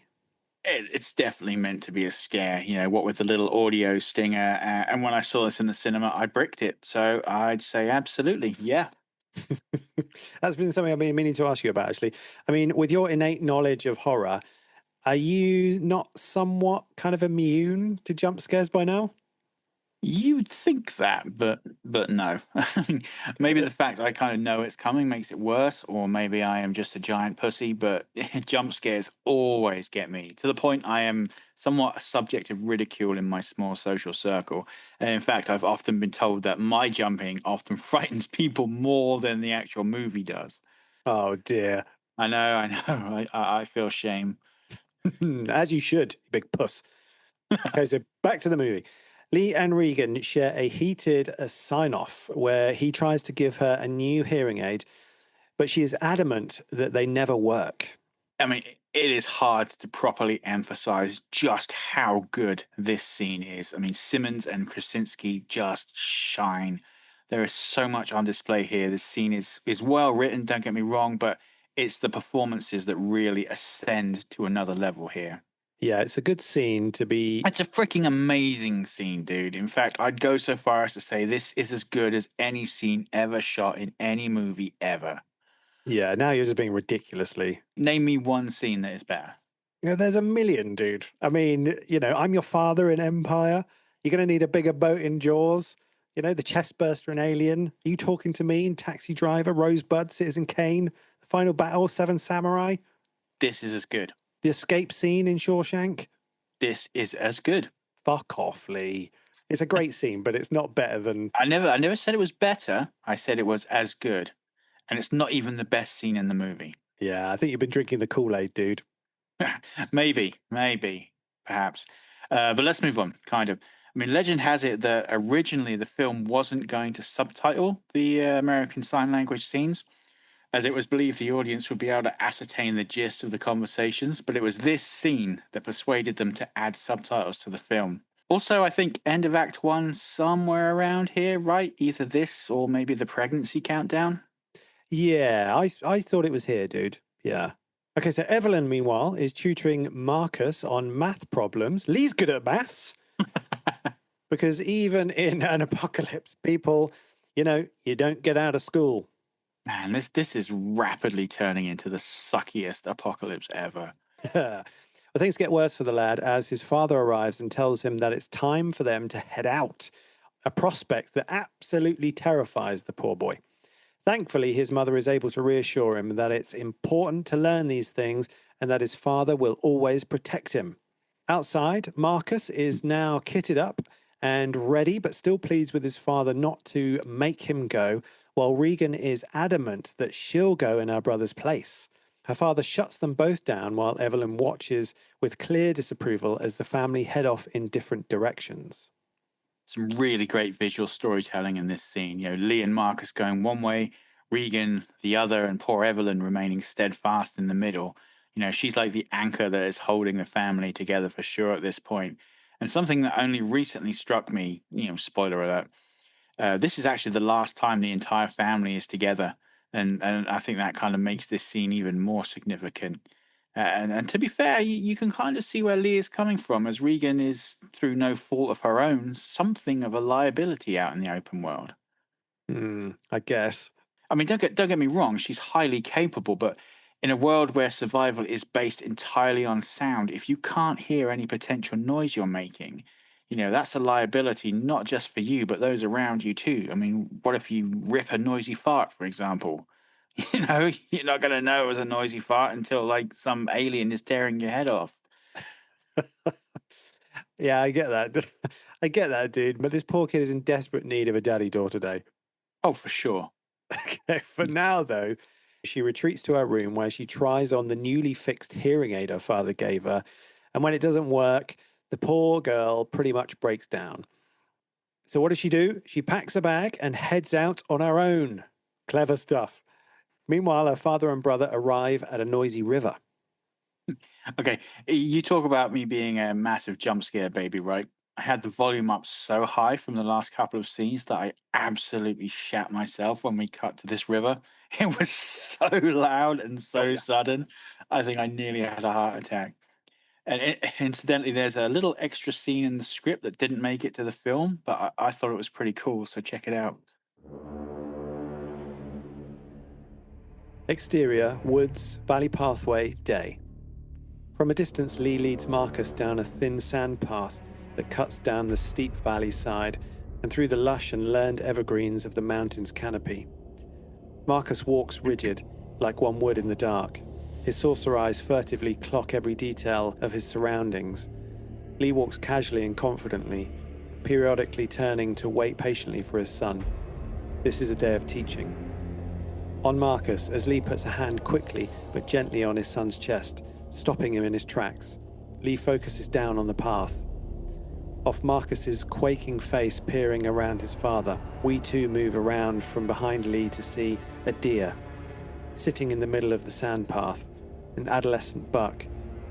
It's definitely meant to be a scare, what with the little audio stinger. And when I saw this in the cinema, I bricked it. So I'd say absolutely, yeah. That's been something I've been meaning to ask you about, actually. I mean, with your innate knowledge of horror, are you not somewhat kind of immune to jump scares by now? You'd think that, but no. I mean, maybe the fact I kind of know it's coming makes it worse, or maybe I am just a giant pussy. But jump scares always get me to the point I am somewhat a subject of ridicule in my small social circle. And in fact, I've often been told that my jumping often frightens people more than the actual movie does. Oh dear. I know. I feel shame. As you should, you big puss. Okay, so back to the movie. Lee and Regan share a heated sign off where he tries to give her a new hearing aid, but she is adamant that they never work. I mean, it is hard to properly emphasize just how good this scene is. I mean, Simmons and Krasinski just shine. There is so much on display here. This scene is well written, don't get me wrong, but it's the performances that really ascend to another level here. Yeah, it's a good scene to be. It's a freaking amazing scene, dude. In fact, I'd go so far as to say this is as good as any scene ever shot in any movie ever. Yeah, now you're just being ridiculously. Name me one scene that is better. There's a million, dude. I mean, I'm your father in Empire. You're going to need a bigger boat in Jaws. The chestburster in Alien. Are you talking to me in Taxi Driver, Rosebud, Citizen Kane, The Final Battle, Seven Samurai, This is as good. the escape scene in Shawshank? This is as good. Fuck off, Lee. It's a great scene, but it's not better than. I never said it was better. I said it was as good. And it's not even the best scene in the movie. Yeah, I think you've been drinking the Kool-Aid, dude. Maybe, perhaps. But let's move on, kind of. I mean, legend has it that originally the film wasn't going to subtitle the American Sign Language scenes, as it was believed the audience would be able to ascertain the gist of the conversations, but it was this scene that persuaded them to add subtitles to the film. Also, I think end of Act One, somewhere around here, right? Either this or maybe the pregnancy countdown. Yeah, I thought it was here, dude. Yeah. Okay, so Evelyn, meanwhile, is tutoring Marcus on math problems. Lee's good at maths because even in an apocalypse, people, you don't get out of school. Man, this is rapidly turning into the suckiest apocalypse ever. Well, things get worse for the lad as his father arrives and tells him that it's time for them to head out, a prospect that absolutely terrifies the poor boy. Thankfully, his mother is able to reassure him that it's important to learn these things and that his father will always protect him. Outside, Marcus is now kitted up and ready, but still pleads with his father not to make him go, while Regan is adamant that she'll go in her brother's place. Her father shuts them both down while Evelyn watches with clear disapproval as the family head off in different directions. Some really great visual storytelling in this scene. Lee and Marcus going one way, Regan the other, and poor Evelyn remaining steadfast in the middle. She's like the anchor that is holding the family together for sure at this point. And something that only recently struck me, spoiler alert, this is actually the last time the entire family is together, and I think that kind of makes this scene even more significant. And to be fair, you can kind of see where Lee is coming from, as Regan is, through no fault of her own, something of a liability out in the open world. I guess. I mean, don't get me wrong, she's highly capable, but in a world where survival is based entirely on sound, if you can't hear any potential noise you're making, that's a liability not just for you, but those around you too. I mean, what if you rip a noisy fart, for example? You're not going to know it was a noisy fart until like some alien is tearing your head off. Yeah, I get that. I get that, dude. But this poor kid is in desperate need of a daddy daughter day. Oh, for sure. Okay, for now, though, she retreats to her room where she tries on the newly fixed hearing aid her father gave her. And when it doesn't work, the poor girl pretty much breaks down. So, what does she do? She packs a bag and heads out on her own. Clever stuff. Meanwhile, her father and brother arrive at a noisy river. Okay, you talk about me being a massive jump scare baby, right? I had the volume up so high from the last couple of scenes that I absolutely shat myself when we cut to this river. It was so loud and Oh, so yeah. sudden. I think I nearly had a heart attack. And incidentally, there's a little extra scene in the script that didn't make it to the film, but I thought it was pretty cool. So check it out. Exterior, woods, valley pathway, day. From a distance, Lee leads Marcus down a thin sand path that cuts down the steep valley side and through the lush and learned evergreens of the mountain's canopy. Marcus walks rigid, like one would in the dark. His saucer eyes furtively clock every detail of his surroundings. Lee walks casually and confidently, periodically turning to wait patiently for his son. This is a day of teaching. On Marcus, as Lee puts a hand quickly but gently on his son's chest, stopping him in his tracks. Lee focuses down on the path. Off Marcus's quaking face peering around his father, we too move around from behind Lee to see a deer sitting in the middle of the sand path, an adolescent buck.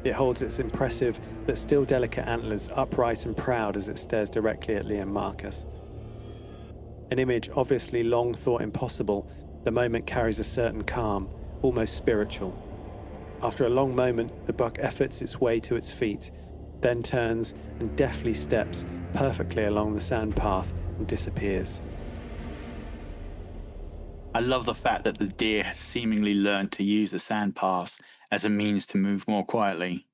It holds its impressive but still delicate antlers upright and proud as it stares directly at Lee and Marcus. An image obviously long thought impossible, the moment carries a certain calm, almost spiritual. After a long moment, the buck efforts its way to its feet, then turns and deftly steps perfectly along the sand path and disappears. I love the fact that the deer has seemingly learned to use the sand paths as a means to move more quietly.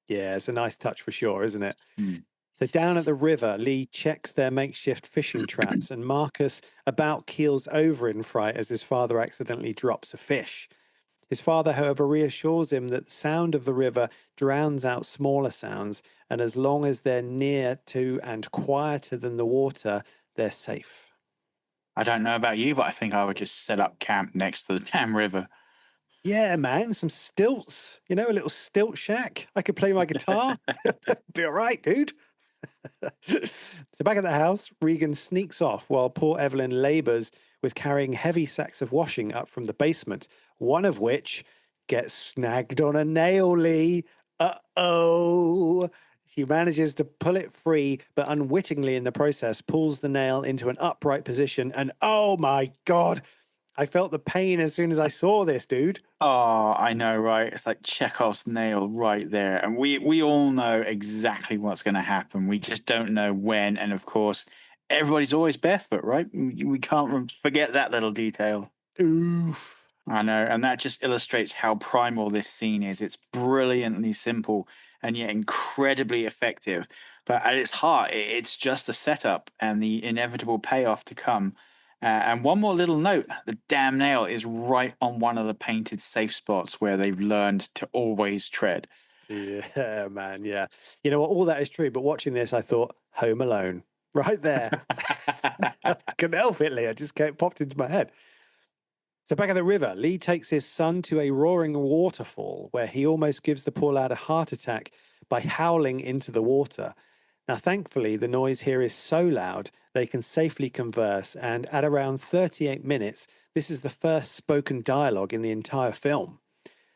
Yeah, it's a nice touch for sure, isn't it? Hmm. So down at the river, Lee checks their makeshift fishing traps, and Marcus about keels over in fright as his father accidentally drops a fish. His father, however, reassures him that the sound of the river drowns out smaller sounds, and as long as they're near to and quieter than the water, they're safe. I don't know about you, but I think I would just set up camp next to the damn river. Yeah, man, some stilts, a little stilt shack. I could play my guitar. Be all right, dude. So back at the house, Regan sneaks off while poor Evelyn labours with carrying heavy sacks of washing up from the basement, one of which gets snagged on a nail, Lee. Uh-oh. She manages to pull it free, but unwittingly in the process pulls the nail into an upright position. And oh my God, I felt the pain as soon as I saw this, dude. Oh, I know, right? It's like Chekhov's nail right there. And we all know exactly what's going to happen. We just don't know when. And of course, everybody's always barefoot, right? We can't forget that little detail. Oof. I know. And that just illustrates how primal this scene is. It's brilliantly simple and yet incredibly effective. But at its heart, it's just a setup and the inevitable payoff to come. And one more little note, the damn nail is right on one of the painted safe spots where they've learned to always tread. Yeah, man. Yeah. You know what? All that is true. But watching this, I thought Home Alone right there. I couldn't help it, Lee. I just popped into my head. So back at the river, Lee takes his son to a roaring waterfall where he almost gives the poor lad a heart attack by howling into the water. Now, thankfully, the noise here is so loud they can safely converse. And at around 38 minutes, this is the first spoken dialogue in the entire film.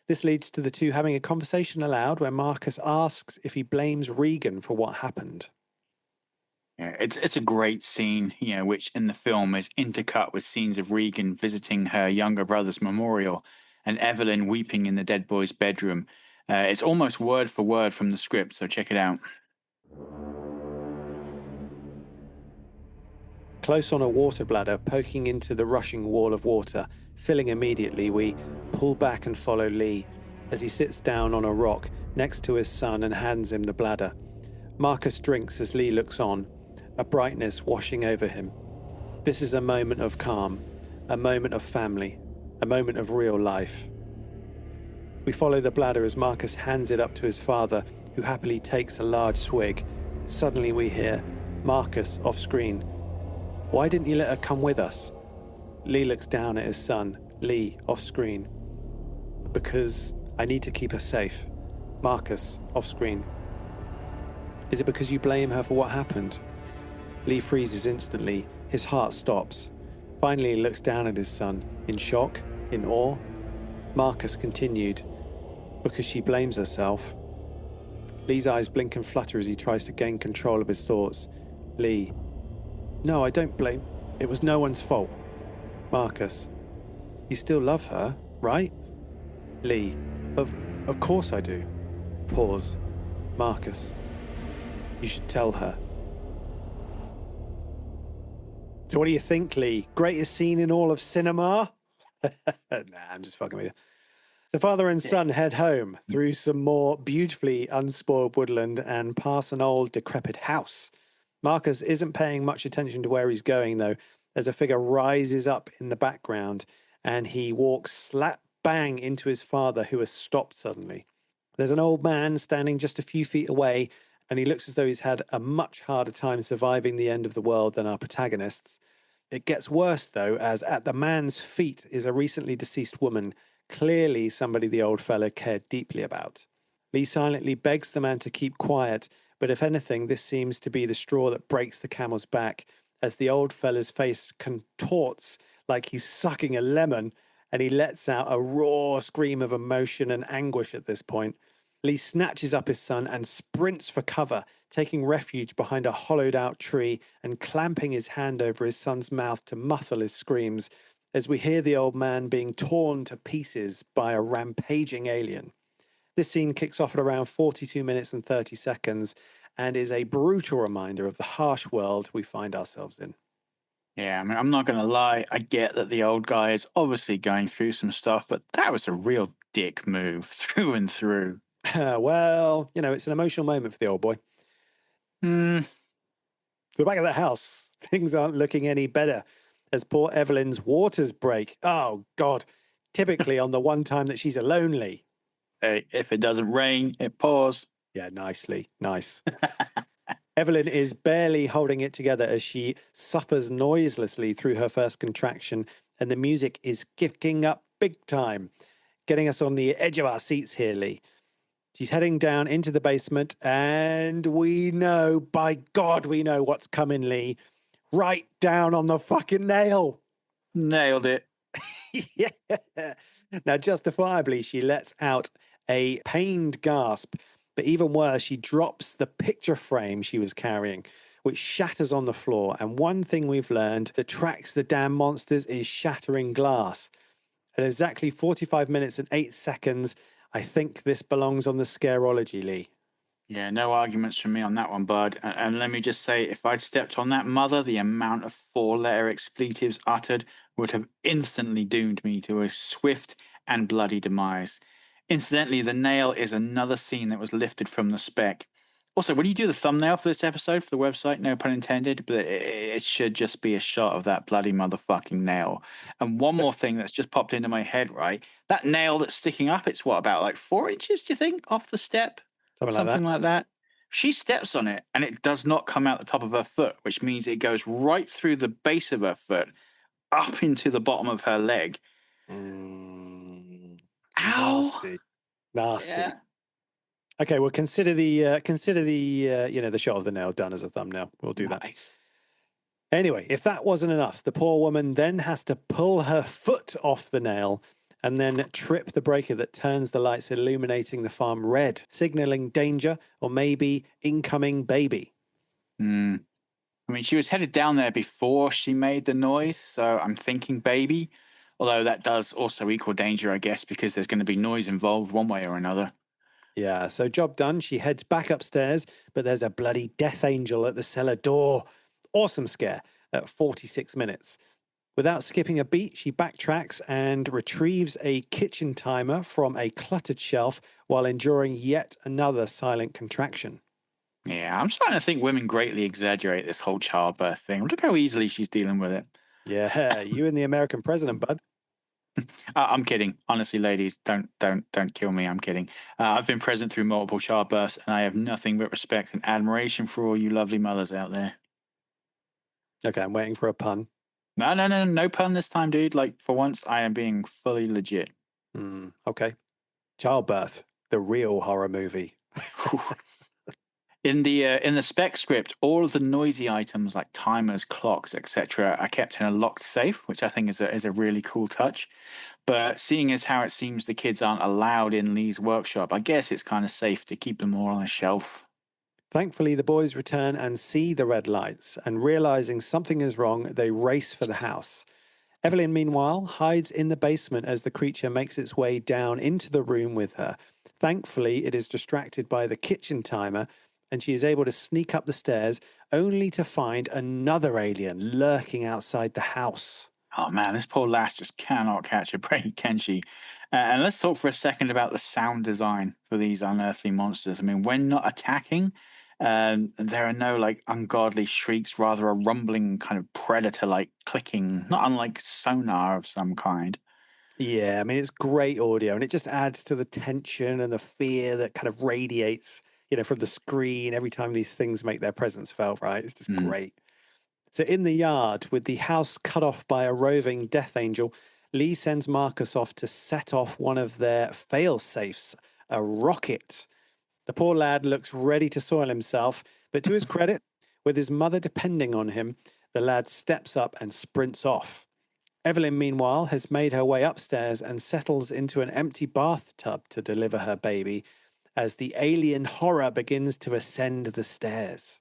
This leads to the two having a conversation aloud where Marcus asks if he blames Regan for what happened. Yeah, it's a great scene, which in the film is intercut with scenes of Regan visiting her younger brother's memorial and Evelyn weeping in the dead boy's bedroom. It's almost word for word from the script, so check it out. Close on a water bladder poking into the rushing wall of water, filling immediately, we pull back and follow Lee as he sits down on a rock next to his son and hands him the bladder. Marcus drinks as Lee looks on, a brightness washing over him. This is a moment of calm, a moment of family, a moment of real life. We follow the bladder as Marcus hands it up to his father, who happily takes a large swig. Suddenly we hear, Marcus off screen. Why didn't you let her come with us? Lee looks down at his son, Lee off screen. Because I need to keep her safe. Marcus off screen. Is it because you blame her for what happened? Lee freezes instantly, his heart stops. Finally, he looks down at his son, in shock, in awe. Marcus continued, because she blames herself. Lee's eyes blink and flutter as he tries to gain control of his thoughts. Lee, no, I don't blame. It was no one's fault. Marcus, you still love her, right? Lee, of course I do. Pause. Marcus, you should tell her. So what do you think, Lee? Greatest scene in all of cinema? Nah, I'm just fucking with you. The father and son head home through some more beautifully unspoiled woodland and past an old decrepit house. Marcus isn't paying much attention to where he's going, though, as a figure rises up in the background and he walks slap bang into his father, who has stopped suddenly. There's an old man standing just a few feet away, and he looks as though he's had a much harder time surviving the end of the world than our protagonists. It gets worse, though, as at the man's feet is a recently deceased woman, clearly somebody the old fellow cared deeply about. Lee silently begs the man to keep quiet, but if anything, this seems to be the straw that breaks the camel's back, as the old fella's face contorts like he's sucking a lemon, and he lets out a raw scream of emotion and anguish at this point. Lee snatches up his son and sprints for cover, taking refuge behind a hollowed out tree and clamping his hand over his son's mouth to muffle his screams, as we hear the old man being torn to pieces by a rampaging alien. This scene kicks off at around 42 minutes and 30 seconds and is a brutal reminder of the harsh world we find ourselves in. Yeah, I mean, I'm not going to lie. I get that the old guy is obviously going through some stuff, but that was a real dick move through and through. Well, it's an emotional moment for the old boy. Hmm. The back of the house, things aren't looking any better as poor Evelyn's waters break. Oh, God. Typically on the one time that she's lonely. Hey, if it doesn't rain, it pours. Yeah, nicely. Nice. Evelyn is barely holding it together as she suffers noiselessly through her first contraction, and the music is kicking up big time, getting us on the edge of our seats here, Lee. She's heading down into the basement, and we know, by God, we know what's coming, Lee. Right down on the fucking nail. Nailed it. Yeah. Now, justifiably, she lets out a pained gasp, but even worse, she drops the picture frame she was carrying, which shatters on the floor. And one thing we've learned that tracks the damn monsters is shattering glass. At exactly 45 minutes and 8 seconds, I think this belongs on the Scarology, Lee. Yeah, no arguments from me on that one, bud. And let me just say, if I'd stepped on that mother, the amount of four-letter expletives uttered would have instantly doomed me to a swift and bloody demise. Incidentally, the nail is another scene that was lifted from the spec. Also, when you do the thumbnail for this episode for the website, no pun intended, but it should just be a shot of that bloody motherfucking nail. And one more thing that's just popped into my head, right? That nail that's sticking up, it's what, about like 4 inches, do you think, off the step? Something like Something that. like that. She steps on it and it does not come out the top of her foot, which means it goes right through the base of her foot, up into the bottom of her leg. Mm, Ow! nasty. Nasty. Yeah. Okay, well, consider the the shot of the nail done as a thumbnail. We'll do that. Nice. Anyway, if that wasn't enough, the poor woman then has to pull her foot off the nail and then trip the breaker that turns the lights illuminating the farm red, signaling danger or maybe incoming baby. Hmm. I mean, she was headed down there before she made the noise, so I'm thinking baby. Although that does also equal danger, I guess, because there's going to be noise involved one way or another. Yeah, so job done. She heads back upstairs, but there's a bloody death angel at the cellar door. Awesome scare at 46 minutes. Without skipping a beat, she backtracks and retrieves a kitchen timer from a cluttered shelf while enduring yet another silent contraction. Yeah, I'm starting to think women greatly exaggerate this whole childbirth thing. Look how easily she's dealing with it. Yeah, you and the American president, bud. I'm kidding. Honestly, ladies, don't kill me. I'm kidding. I've been present through multiple childbirths, and I have nothing but respect and admiration for all you lovely mothers out there. Okay, I'm waiting for a pun. No pun this time, dude. Like for once, I am being fully legit. Okay. Childbirth, the real horror movie. In the spec script, all of the noisy items like timers, clocks, etc., are kept in a locked safe, which I think is a really cool touch. But seeing as how it seems the kids aren't allowed in Lee's workshop, I guess it's kind of safe to keep them all on a shelf. Thankfully, the boys return and see the red lights, and realizing something is wrong, they race for the house. Evelyn, meanwhile, hides in the basement as the creature makes its way down into the room with her. Thankfully, it is distracted by the kitchen timer, and she is able to sneak up the stairs, only to find another alien lurking outside the house. Oh man, this poor lass just cannot catch a break, can she? And let's talk for a second about the sound design for these unearthly monsters. I mean, when not attacking, there are no like ungodly shrieks, rather a rumbling kind of predator-like clicking, not unlike sonar of some kind. Yeah, I mean, it's great audio, and it just adds to the tension and the fear that kind of radiates, from the screen every time these things make their presence felt, right? It's just Mm. great. So, in the yard, with the house cut off by a roving death angel, Lee sends Marcus off to set off one of their fail safes, a rocket. The poor lad looks ready to soil himself, but to his credit, with his mother depending on him, the lad steps up and sprints off. Evelyn, meanwhile, has made her way upstairs and settles into an empty bathtub to deliver her baby as the alien horror begins to ascend the stairs.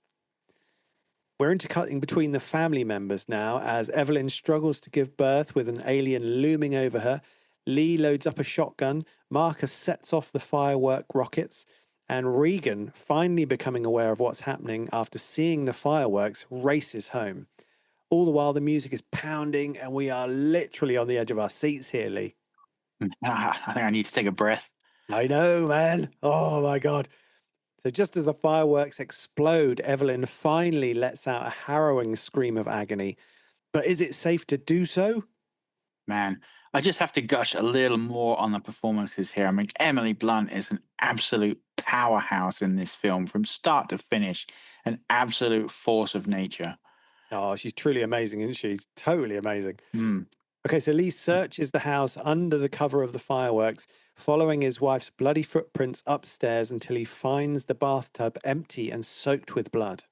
We're intercutting between the family members now as Evelyn struggles to give birth with an alien looming over her. Lee loads up a shotgun, Marcus sets off the firework rockets, and Regan, finally becoming aware of what's happening after seeing the fireworks, races home. All the while, the music is pounding, and we are literally on the edge of our seats here, Lee. I think I need to take a breath. I know, man. Oh, my God. So, just as the fireworks explode, Evelyn finally lets out a harrowing scream of agony. But is it safe to do so? Man, I just have to gush a little more on the performances here. I mean, Emily Blunt is an absolute powerhouse in this film from start to finish, an absolute force of nature. Oh, she's truly amazing, isn't she? Totally amazing. Hmm. Okay, so Lee searches the house under the cover of the fireworks, following his wife's bloody footprints upstairs until he finds the bathtub empty and soaked with blood.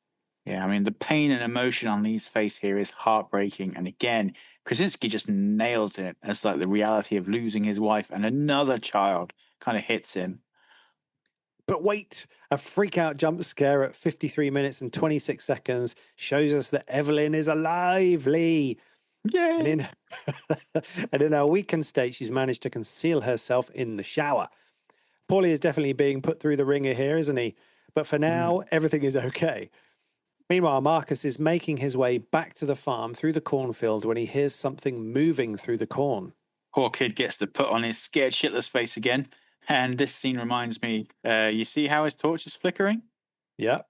Yeah, I mean, the pain and emotion on Lee's face here is heartbreaking. And again, Krasinski just nails it as like the reality of losing his wife and another child kind of hits him. But wait, a freak out jump scare at 53 minutes and 26 seconds shows us that Evelyn is alive, Lee. And Yay! in and in her weakened state, she's managed to conceal herself in the shower. Paulie is definitely being put through the ringer here, isn't he? But for now, Mm. everything is okay. Meanwhile, Marcus is making his way back to the farm through the cornfield when he hears something moving through the corn. Poor kid gets to put on his scared shitless face again. And this scene reminds me, you see how his torch is flickering? Yep.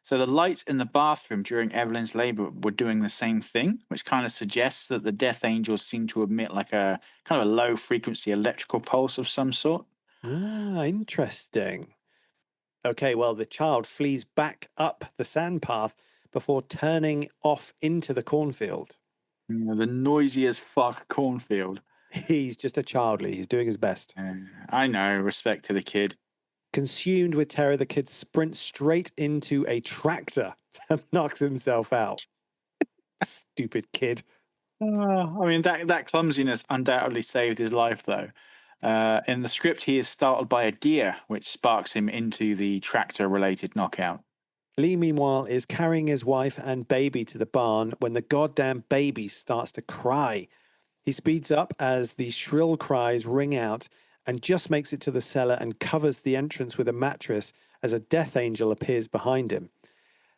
So the lights in the bathroom during Evelyn's labor were doing the same thing, which kind of suggests that the death angels seem to emit like a kind of a low frequency electrical pulse of some sort. Ah, interesting. Okay, well, the child flees back up the sand path before turning off into the cornfield. You know, the noisy as fuck cornfield. He's just a childly. He's doing his best. I know, respect to the kid. Consumed with terror, the kid sprints straight into a tractor and knocks himself out. Stupid kid. I mean, that clumsiness undoubtedly saved his life, though. In the script, he is startled by a deer, which sparks him into the tractor-related knockout. Lee, meanwhile, is carrying his wife and baby to the barn when the goddamn baby starts to cry. He speeds up as the shrill cries ring out and just makes it to the cellar and covers the entrance with a mattress as a death angel appears behind him.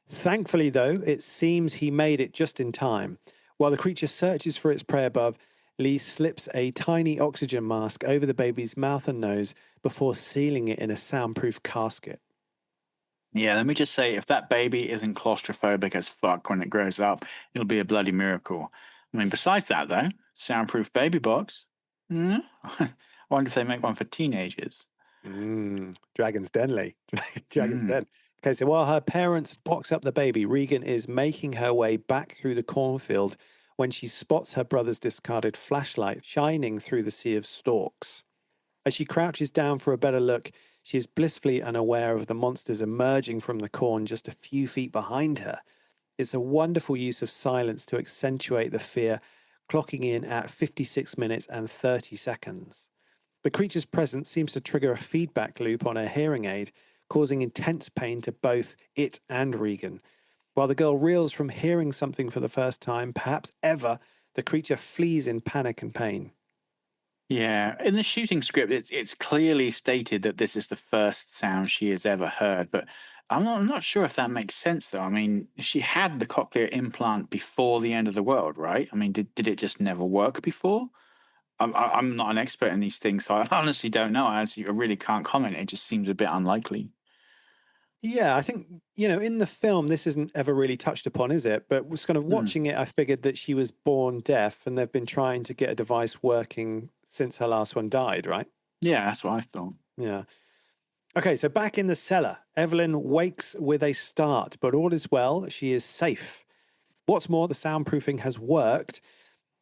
Thankfully, though, it seems he made it just in time. While the creature searches for its prey above, Lee slips a tiny oxygen mask over the baby's mouth and nose before sealing it in a soundproof casket. Yeah, let me just say, if that baby isn't claustrophobic as fuck when it grows up, it'll be a bloody miracle. I mean, besides that, though, soundproof baby box. I wonder if they make one for teenagers. Dragon's Den, Lee. Dragon's Mm. Den. Okay, so while her parents box up the baby, Regan is making her way back through the cornfield when she spots her brother's discarded flashlight shining through the sea of stalks. As she crouches down for a better look, she is blissfully unaware of the monsters emerging from the corn just a few feet behind her. It's a wonderful use of silence to accentuate the fear, clocking in at 56 minutes and 30 seconds. The creature's presence seems to trigger a feedback loop on her hearing aid, causing intense pain to both it and Regan. While the girl reels from hearing something for the first time, perhaps ever, the creature flees in panic and pain. Yeah, in the shooting script, it's clearly stated that this is the first sound she has ever heard, but I'm not sure if that makes sense though. I mean, she had the cochlear implant before the end of the world, right? I mean, did it just never work before? I'm not an expert in these things, so I honestly don't know. I really can't comment. It just seems a bit unlikely. Yeah, I think, in the film, this isn't ever really touched upon, is it? But was kind of Hmm. watching it, I figured that she was born deaf and they've been trying to get a device working since her last one died, right? Yeah, that's what I thought. Yeah. Okay, so back in the cellar, Evelyn wakes with a start, but all is well. She is safe. What's more, the soundproofing has worked.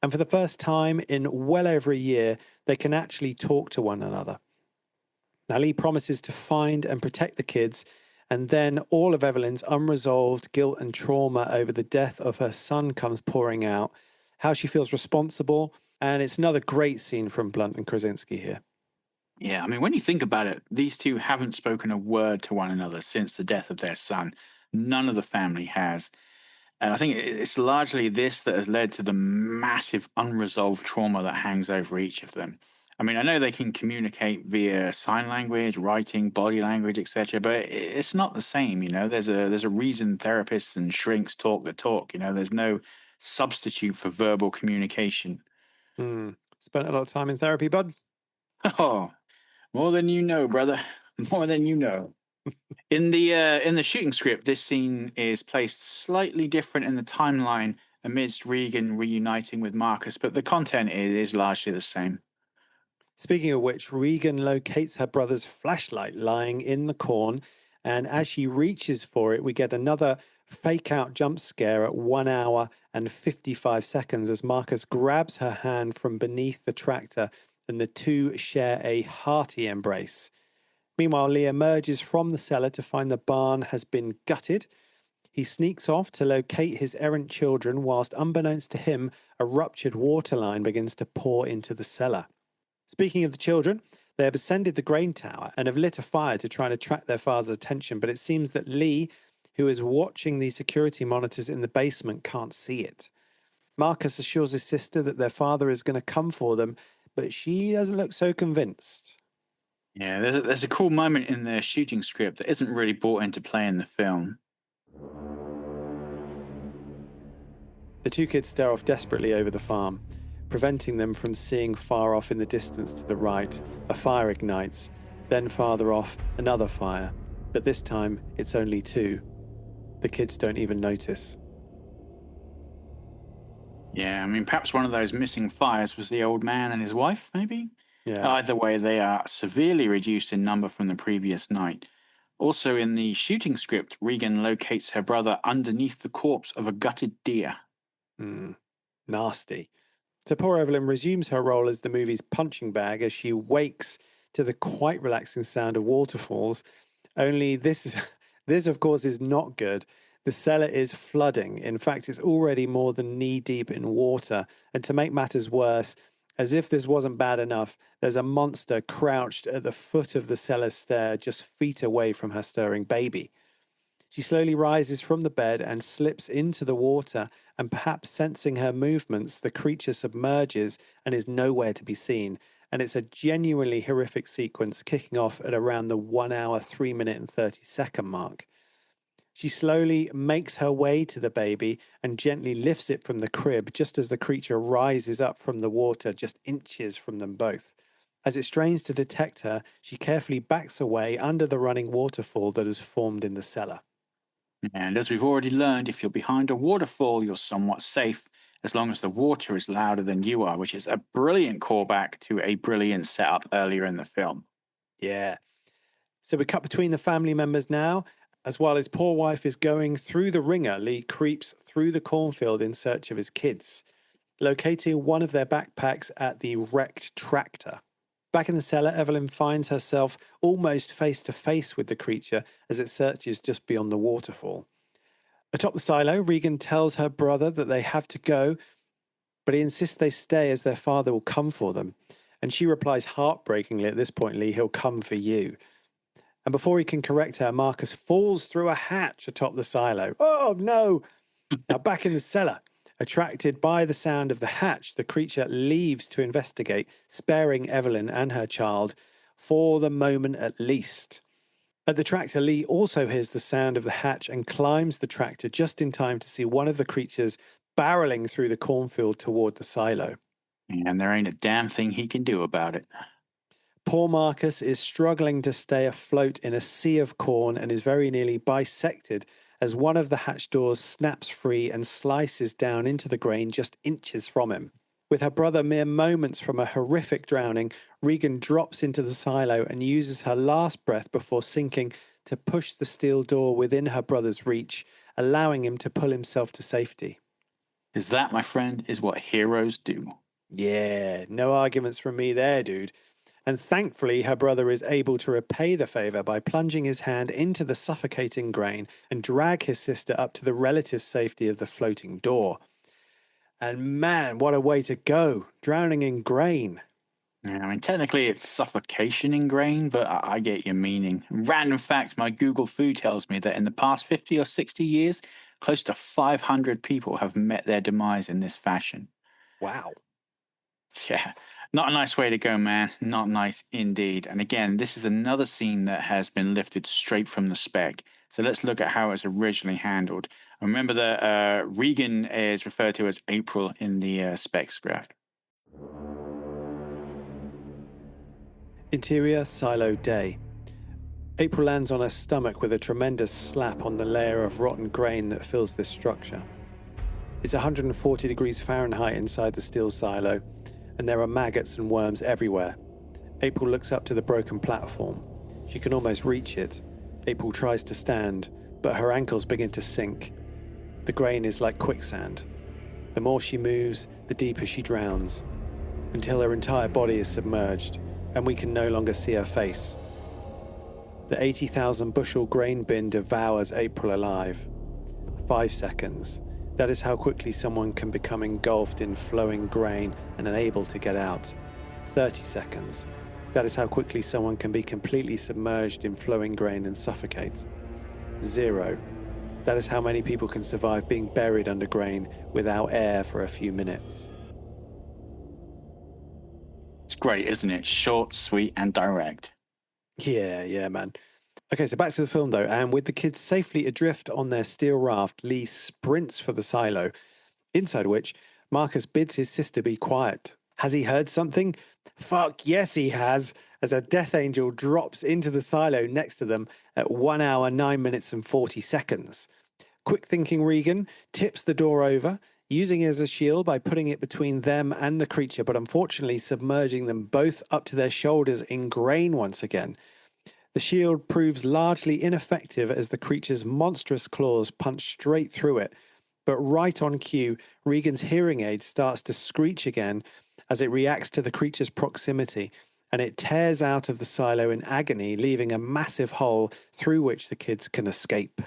And for the first time in well over a year, they can actually talk to one another. Now, Lee promises to find and protect the kids, and then all of Evelyn's unresolved guilt and trauma over the death of her son comes pouring out, how she feels responsible. And it's another great scene from Blunt and Krasinski here. Yeah, I mean, when you think about it, these two haven't spoken a word to one another since the death of their son. None of the family has. And I think it's largely this that has led to the massive unresolved trauma that hangs over each of them. I mean, I know they can communicate via sign language, writing, body language, etc., but it's not the same. There's a reason therapists and shrinks talk the talk. There's no substitute for verbal communication. Hmm. Spent a lot of time in therapy, bud. Oh, more than you know, brother. More than you know. In the shooting script, this scene is placed slightly different in the timeline amidst Regan reuniting with Marcus, but the content is largely the same. Speaking of which, Regan locates her brother's flashlight lying in the corn. And as she reaches for it, we get another fake out jump scare at 1 hour and 55 seconds as Marcus grabs her hand from beneath the tractor and the two share a hearty embrace. Meanwhile, Lee emerges from the cellar to find the barn has been gutted. He sneaks off to locate his errant children whilst, unbeknownst to him, a ruptured water line begins to pour into the cellar. Speaking of the children, they have ascended the grain tower and have lit a fire to try and attract their father's attention, but it seems that Lee, who is watching the security monitors in the basement, can't see it. Marcus assures his sister that their father is going to come for them, but she doesn't look so convinced. Yeah, there's a cool moment in the shooting script that isn't really brought into play in the film. The two kids stare off desperately over the farm, preventing them from seeing far off in the distance to the right. A fire ignites, then farther off, another fire, but this time it's only two. The kids don't even notice. Yeah, I mean, perhaps one of those missing fires was the old man and his wife, maybe? Yeah. Either way, they are severely reduced in number from the previous night. Also, in the shooting script, Regan locates her brother underneath the corpse of a gutted deer. Nasty. So poor Evelyn resumes her role as the movie's punching bag as she wakes to the quite relaxing sound of waterfalls. Only this, of course, is not good. The cellar is flooding. In fact, it's already more than knee-deep in water. And to make matters worse, as if this wasn't bad enough, there's a monster crouched at the foot of the cellar stair, just feet away from her stirring baby. She slowly rises from the bed and slips into the water, and perhaps sensing her movements, the creature submerges and is nowhere to be seen. And it's a genuinely horrific sequence, kicking off at around the 1 hour, 3 minute and 30-second mark. She slowly makes her way to the baby and gently lifts it from the crib just as the creature rises up from the water just inches from them both. As it strains to detect her, she carefully backs away under the running waterfall that has formed in the cellar. And as we've already learned, if you're behind a waterfall, you're somewhat safe as long as the water is louder than you are, which is a brilliant callback to a brilliant setup earlier in the film. Yeah. So we cut between the family members now. As while his poor wife is going through the ringer, Lee creeps through the cornfield in search of his kids, locating one of their backpacks at the wrecked tractor. Back in the cellar, Evelyn finds herself almost face to face with the creature as it searches just beyond the waterfall. Atop the silo, Regan tells her brother that they have to go, but he insists they stay as their father will come for them. And she replies heartbreakingly at this point, Lee, he'll come for you. And before he can correct her, Marcus falls through a hatch atop the silo. Oh, no! Now, back in the cellar, attracted by the sound of the hatch, the creature leaves to investigate, sparing Evelyn and her child, for the moment at least. At the tractor, Lee also hears the sound of the hatch and climbs the tractor just in time to see one of the creatures barreling through the cornfield toward the silo. And there ain't a damn thing he can do about it. Poor Marcus is struggling to stay afloat in a sea of corn and is very nearly bisected as one of the hatch doors snaps free and slices down into the grain just inches from him. With her brother mere moments from a horrific drowning, Regan drops into the silo and uses her last breath before sinking to push the steel door within her brother's reach, allowing him to pull himself to safety. Because that, my friend, is what heroes do. Yeah, no arguments from me there, dude. And thankfully, her brother is able to repay the favor by plunging his hand into the suffocating grain and drag his sister up to the relative safety of the floating door. And man, what a way to go, drowning in grain. Yeah, I mean, technically it's suffocation in grain, but I get your meaning. Random fact, my Google Food tells me that in the past 50 or 60 years, close to 500 people have met their demise in this fashion. Wow. Yeah, not a nice way to go, man. Not nice indeed. And again, this is another scene that has been lifted straight from the spec. So let's look at how it's originally handled. Remember that Regan is referred to as April in the specs graph. Interior silo day. April lands on her stomach with a tremendous slap on the layer of rotten grain that fills this structure. It's 140 degrees Fahrenheit inside the steel silo, and there are maggots and worms everywhere. April looks up to the broken platform. She can almost reach it. April tries to stand, but her ankles begin to sink. The grain is like quicksand. The more she moves, the deeper she drowns, until her entire body is submerged and we can no longer see her face. The 80,000 bushel grain bin devours April alive. 5 seconds. That is how quickly someone can become engulfed in flowing grain and unable to get out. 30 seconds. That is how quickly someone can be completely submerged in flowing grain and suffocate. 0. That is how many people can survive being buried under grain without air for a few minutes. It's great, isn't it? Short, sweet, and direct. Yeah, man. Okay, so back to the film though, and with the kids safely adrift on their steel raft, Lee sprints for the silo, inside which Marcus bids his sister be quiet. Has he heard something? Fuck yes, he has, as a death angel drops into the silo next to them at 1 hour, 9 minutes, and 40 seconds. Quick thinking Regan tips the door over, using it as a shield by putting it between them and the creature, but unfortunately submerging them both up to their shoulders in grain once again. The shield proves largely ineffective as the creature's monstrous claws punch straight through it. But right on cue, Regan's hearing aid starts to screech again as it reacts to the creature's proximity, and it tears out of the silo in agony, leaving a massive hole through which the kids can escape.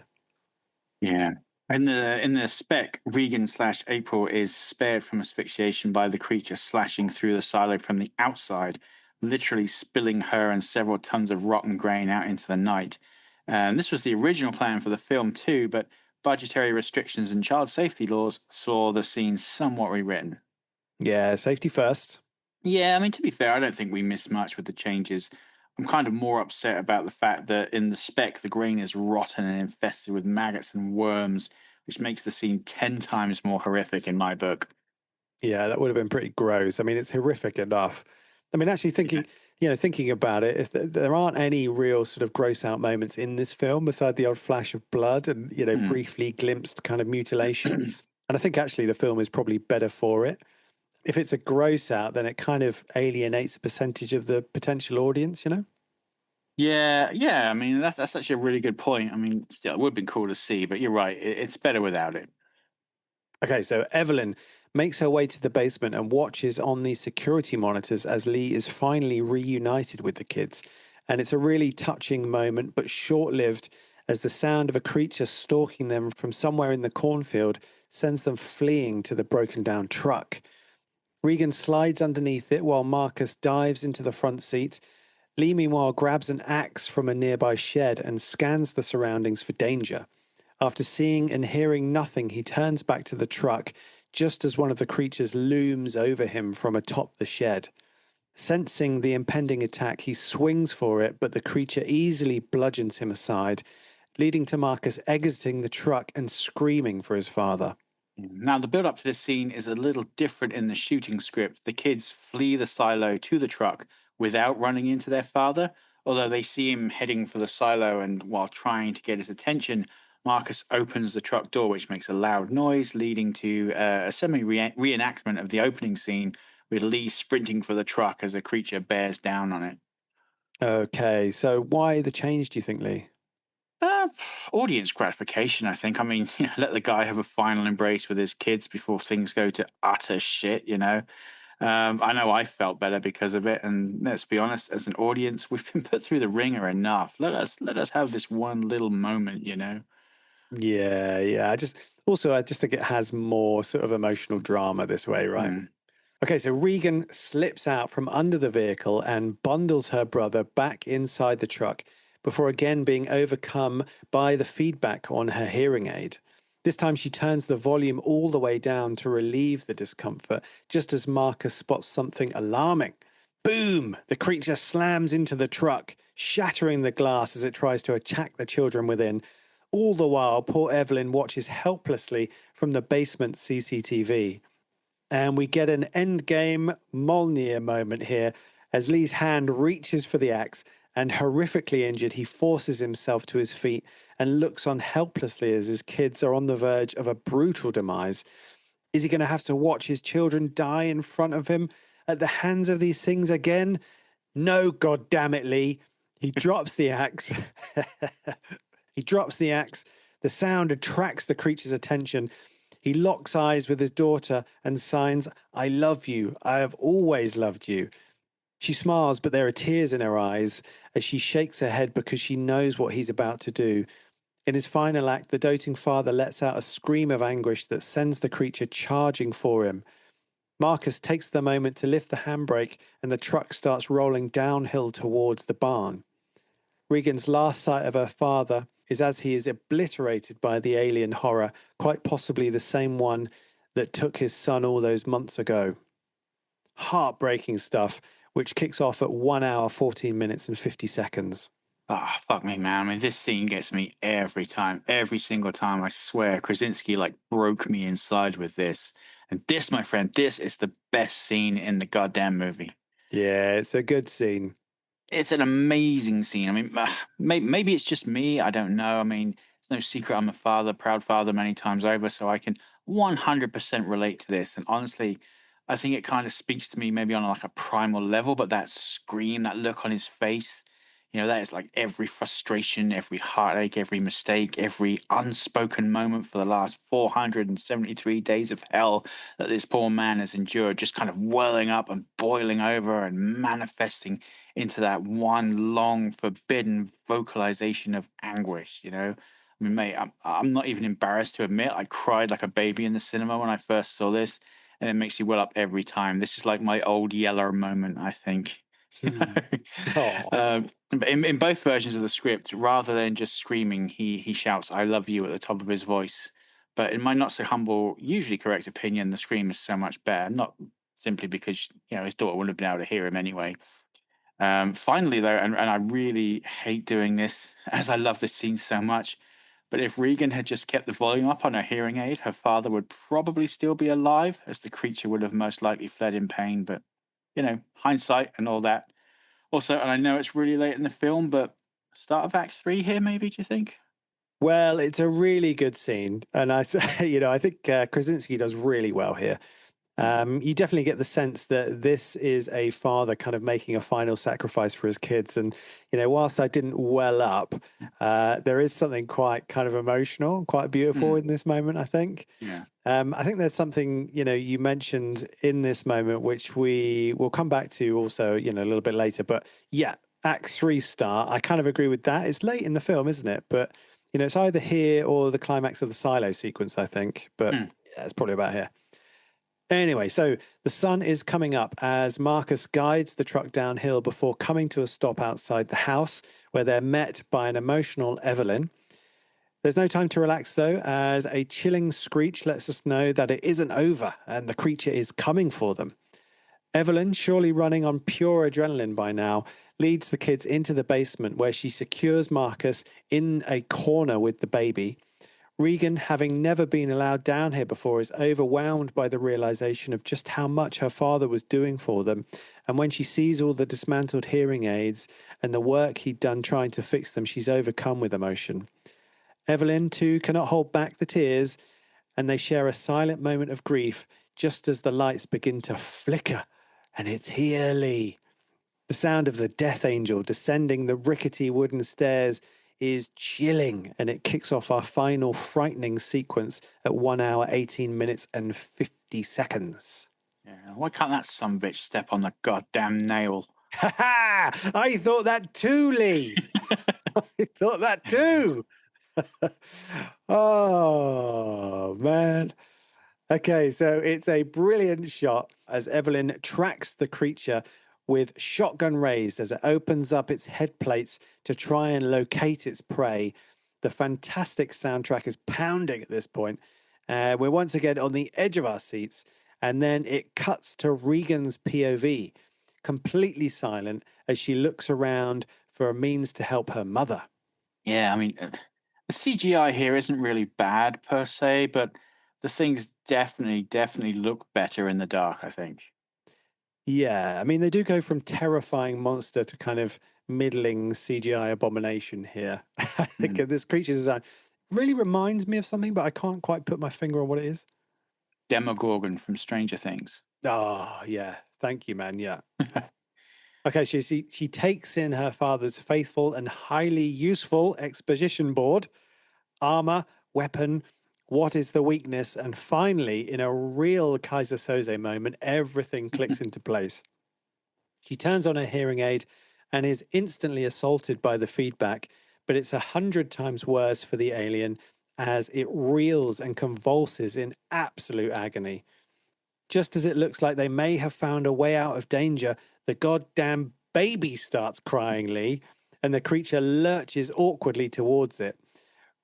Yeah. In the spec, Regan slash April is spared from asphyxiation by the creature slashing through the silo from the outside, literally spilling her and several tons of rotten grain out into the night. This was the original plan for the film too, but budgetary restrictions and child safety laws saw the scene somewhat rewritten. Yeah, safety first. Yeah, I mean, to be fair, I don't think we missed much with the changes. I'm kind of more upset about the fact that in the spec, the grain is rotten and infested with maggots and worms, which makes the scene 10 times more horrific in my book. Yeah, that would have been pretty gross. I mean, it's horrific enough. I mean, actually Yeah. thinking about it, if there aren't any real sort of gross out moments in this film beside the odd flash of blood and, Mm. briefly glimpsed kind of mutilation. And I think actually the film is probably better for it. If it's a gross out, then it kind of alienates a percentage of the potential audience. Yeah. I mean, that's actually a really good point. I mean, still, it would have been cool to see, but you're right. It's better without it. Okay, so Evelyn makes her way to the basement and watches on the security monitors as Lee is finally reunited with the kids. And it's a really touching moment, but short lived, as the sound of a creature stalking them from somewhere in the cornfield sends them fleeing to the broken down truck. Regan slides underneath it while Marcus dives into the front seat. Lee, meanwhile, grabs an axe from a nearby shed and scans the surroundings for danger. After seeing and hearing nothing, he turns back to the truck just as one of the creatures looms over him from atop the shed. Sensing the impending attack, he swings for it, but the creature easily bludgeons him aside, leading to Marcus exiting the truck and screaming for his father. Now, the build up to this scene is a little different in the shooting script. The kids flee the silo to the truck without running into their father, although they see him heading for the silo, and while trying to get his attention, Marcus opens the truck door, which makes a loud noise, leading to a semi reenactment of the opening scene with Lee sprinting for the truck as a creature bears down on it. Okay, so why the change, do you think, Lee? Uh, Audience gratification, I think. I mean, let the guy have a final embrace with his kids before things go to utter shit. I know I felt better because of it, and let's be honest, as an audience, we've been put through the ringer enough. Let us have this one little moment. Yeah. I just think it has more sort of emotional drama this way, right? Hmm. Okay, so Regan slips out from under the vehicle and bundles her brother back inside the truck before again being overcome by the feedback on her hearing aid. This time she turns the volume all the way down to relieve the discomfort, just as Marcus spots something alarming. Boom! The creature slams into the truck, shattering the glass as it tries to attack the children within. All the while, poor Evelyn watches helplessly from the basement CCTV. And we get an endgame Molnir moment here as Lee's hand reaches for the axe, and horrifically injured, he forces himself to his feet and looks on helplessly as his kids are on the verge of a brutal demise. Is he going to have to watch his children die in front of him at the hands of these things again? No, God damn it, Lee. He drops the axe. He drops the axe. The sound attracts the creature's attention. He locks eyes with his daughter and signs, "I love you. I have always loved you." She smiles, but there are tears in her eyes as she shakes her head because she knows what he's about to do. In his final act, the doting father lets out a scream of anguish that sends the creature charging for him. Marcus takes the moment to lift the handbrake, and the truck starts rolling downhill towards the barn. Regan's last sight of her father is as he is obliterated by the alien horror, quite possibly the same one that took his son all those months ago. Heartbreaking stuff, which kicks off at 1 hour, 14 minutes, and 50 seconds. Ah, fuck me, man. I mean, this scene gets me every time, every single time. I swear, Krasinski like broke me inside with this. And this, my friend, this is the best scene in the goddamn movie. Yeah, it's a good scene. It's an amazing scene. I mean, maybe it's just me. I don't know. I mean, it's no secret I'm a father, proud father many times over, so I can 100% relate to this. And honestly, I think it kind of speaks to me maybe on like a primal level, but that scream, that look on his face, that is like every frustration, every heartache, every mistake, every unspoken moment for the last 473 days of hell that this poor man has endured, just kind of welling up and boiling over and manifesting into that one long forbidden vocalization of anguish. I mean, mate, I'm not even embarrassed to admit I cried like a baby in the cinema when I first saw this, and it makes you well up every time. This is like my old Yeller moment, I think. You know? Oh, But in both versions of the script, rather than just screaming, he shouts "I love you" at the top of his voice. But in my not so humble, usually correct opinion, the scream is so much better. Not simply because his daughter wouldn't have been able to hear him anyway. Finally, though, and I really hate doing this, as I love this scene so much, but if Regan had just kept the volume up on her hearing aid, her father would probably still be alive, as the creature would have most likely fled in pain. But, hindsight and all that. Also, and I know it's really late in the film, but start of Act 3 here, maybe, do you think? well, it's a really good scene. And I think Krasinski does really well here. Mm, You definitely get the sense that this is a father kind of making a final sacrifice for his kids. And, whilst I didn't well up, there is something quite kind of emotional, quite beautiful mm, in this moment, I think. yeah. I think there's something, you mentioned in this moment, which we will come back to also, a little bit later. But yeah, Act 3 start, I kind of agree with that. It's late in the film, isn't it? But, it's either here or the climax of the silo sequence, I think. But Mm. yeah, it's probably about here. Anyway, so the sun is coming up as Marcus guides the truck downhill before coming to a stop outside the house, where they're met by an emotional Evelyn. There's no time to relax, though, as a chilling screech lets us know that it isn't over and the creature is coming for them. Evelyn, surely running on pure adrenaline by now, leads the kids into the basement where she secures Marcus in a corner with the baby. Regan, having never been allowed down here before, is overwhelmed by the realization of just how much her father was doing for them. And when she sees all the dismantled hearing aids and the work he'd done trying to fix them, she's overcome with emotion. Evelyn, too, cannot hold back the tears, and they share a silent moment of grief just as the lights begin to flicker. And it's here, Lee. The sound of the death angel descending the rickety wooden stairs is chilling, and it kicks off our final frightening sequence at 1 hour, 18 minutes, and 50 seconds. Yeah. Why can't that sumbitch step on the goddamn nail? Ha ha! I thought that too, Lee. I thought that too. Oh, man. Okay, so it's a brilliant shot as Evelyn tracks the creature with shotgun raised as it opens up its head plates to try and locate its prey. The fantastic soundtrack is pounding at this point. We're once again on the edge of our seats, and then it cuts to Regan's POV, completely silent as she looks around for a means to help her mother. Yeah, I mean, the CGI here isn't really bad per se, but the things definitely look better in the dark, I think. Yeah, I mean, they do go from terrifying monster to kind of middling CGI abomination here. I think Mm. this creature's design really reminds me of something, but I can't quite put my finger on what it is. Demogorgon from Stranger Things. Oh, yeah. Thank you, man. Yeah. Okay, so she takes in her father's faithful and highly useful exposition board. armor, weapon, what is the weakness? And finally, in a real Kaiser Soze moment, everything clicks into place. She turns on her hearing aid and is instantly assaulted by the feedback, but it's 100 times worse for the alien as it reels and convulses in absolute agony. Just as it looks like they may have found a way out of danger, the goddamn baby starts crying, Lee, and the creature lurches awkwardly towards it.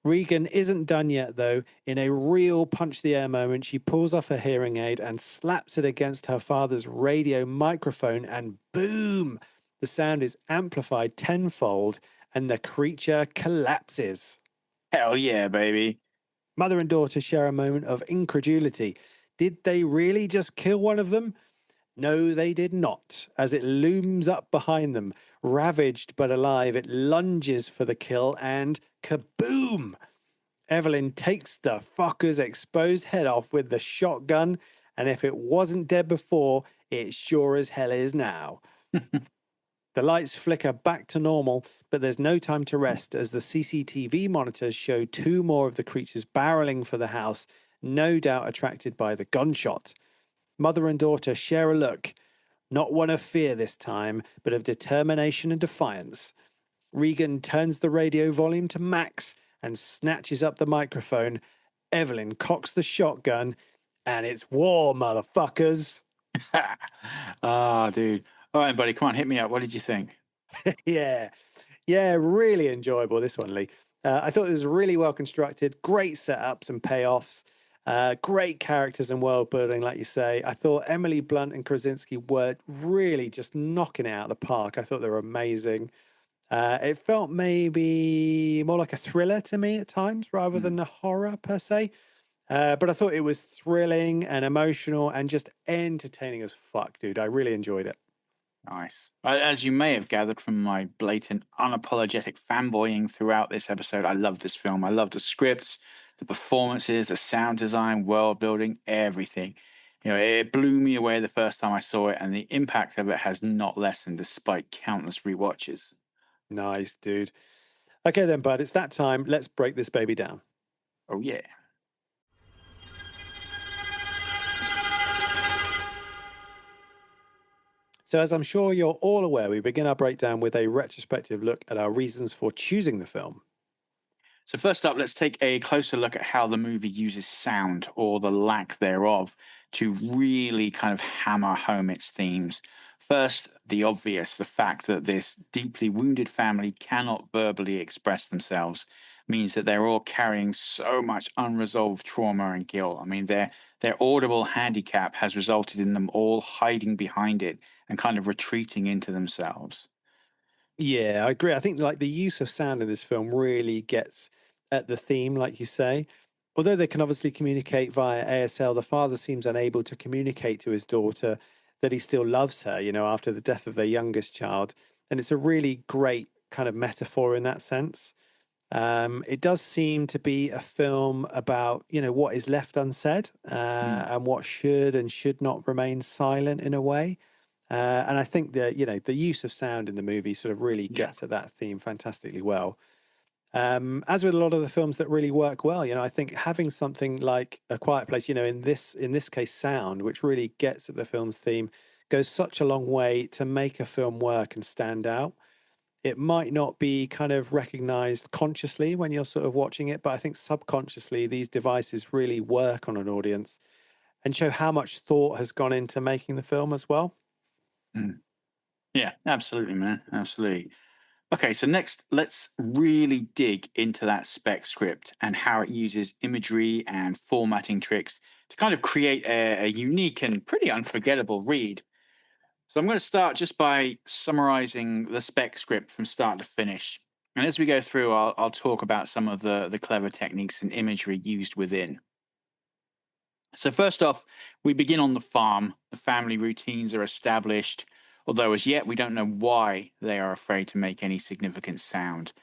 Regan isn't done yet, though. In a real punch the air moment, she pulls off her hearing aid and slaps it against her father's radio microphone, and boom! The sound is amplified tenfold, and the creature collapses. Hell yeah, baby. Mother and daughter share a moment of incredulity. Did they really just kill one of them? No, they did not. As it looms up behind them, ravaged but alive, it lunges for the kill and kaboom! Evelyn takes the fucker's exposed head off with the shotgun, and if it wasn't dead before, it sure as hell is now. The lights flicker back to normal, but there's no time to rest as the CCTV monitors show two more of the creatures barreling for the house, no doubt attracted by the gunshot. Mother and daughter share a look, not one of fear this time, but of determination and defiance. Regan turns the radio volume to max and snatches up the microphone. Evelyn cocks the shotgun, and it's war, motherfuckers. Dude. All right, buddy, come on, hit me up. What did you think? Yeah. Yeah, really enjoyable, this one, Lee. I thought it was really well constructed, great setups and payoffs, great characters and world building, like you say. I thought Emily Blunt and Krasinski were really just knocking it out of the park. I thought they were amazing. It felt maybe more like a thriller to me at times rather Hmm. than a horror per se. But I thought it was thrilling and emotional and just entertaining as fuck, dude. I really enjoyed it. Nice. As you may have gathered from my blatant, unapologetic fanboying throughout this episode, I love this film. I love the scripts, the performances, the sound design, world building, everything. It blew me away the first time I saw it, and the impact of it has not lessened despite countless rewatches. Nice, dude. Okay, then, bud, it's that time. Let's break this baby down. Oh, yeah. So, as I'm sure you're all aware, we begin our breakdown with a retrospective look at our reasons for choosing the film. So, first up, let's take a closer look at how the movie uses sound or the lack thereof to really kind of hammer home its themes. First, the obvious, the fact that this deeply wounded family cannot verbally express themselves means that they're all carrying so much unresolved trauma and guilt. I mean, their audible handicap has resulted in them all hiding behind it and kind of retreating into themselves. Yeah, I agree. I think like the use of sound in this film really gets at the theme, like you say. Although they can obviously communicate via ASL, the father seems unable to communicate to his daughter that he still loves her, after the death of their youngest child. And it's a really great kind of metaphor in that sense. It does seem to be a film about, what is left unsaid Mm, and what should and should not remain silent in a way. And I think that, the use of sound in the movie sort of really yeah. gets at that theme fantastically well. As with a lot of the films that really work well, I think having something like A Quiet Place, in this case, sound, which really gets at the film's theme, goes such a long way to make a film work and stand out. It might not be kind of recognized consciously when you're sort of watching it, but I think subconsciously these devices really work on an audience and show how much thought has gone into making the film as well. Mm. Yeah, absolutely, man. Absolutely. Okay, so next, let's really dig into that spec script and how it uses imagery and formatting tricks to kind of create a unique and pretty unforgettable read. So I'm going to start just by summarizing the spec script from start to finish. And as we go through, I'll talk about some of the clever techniques and imagery used within. So, first off, we begin on the farm. The family routines are established, although as yet we don't know why they are afraid to make any significant sound.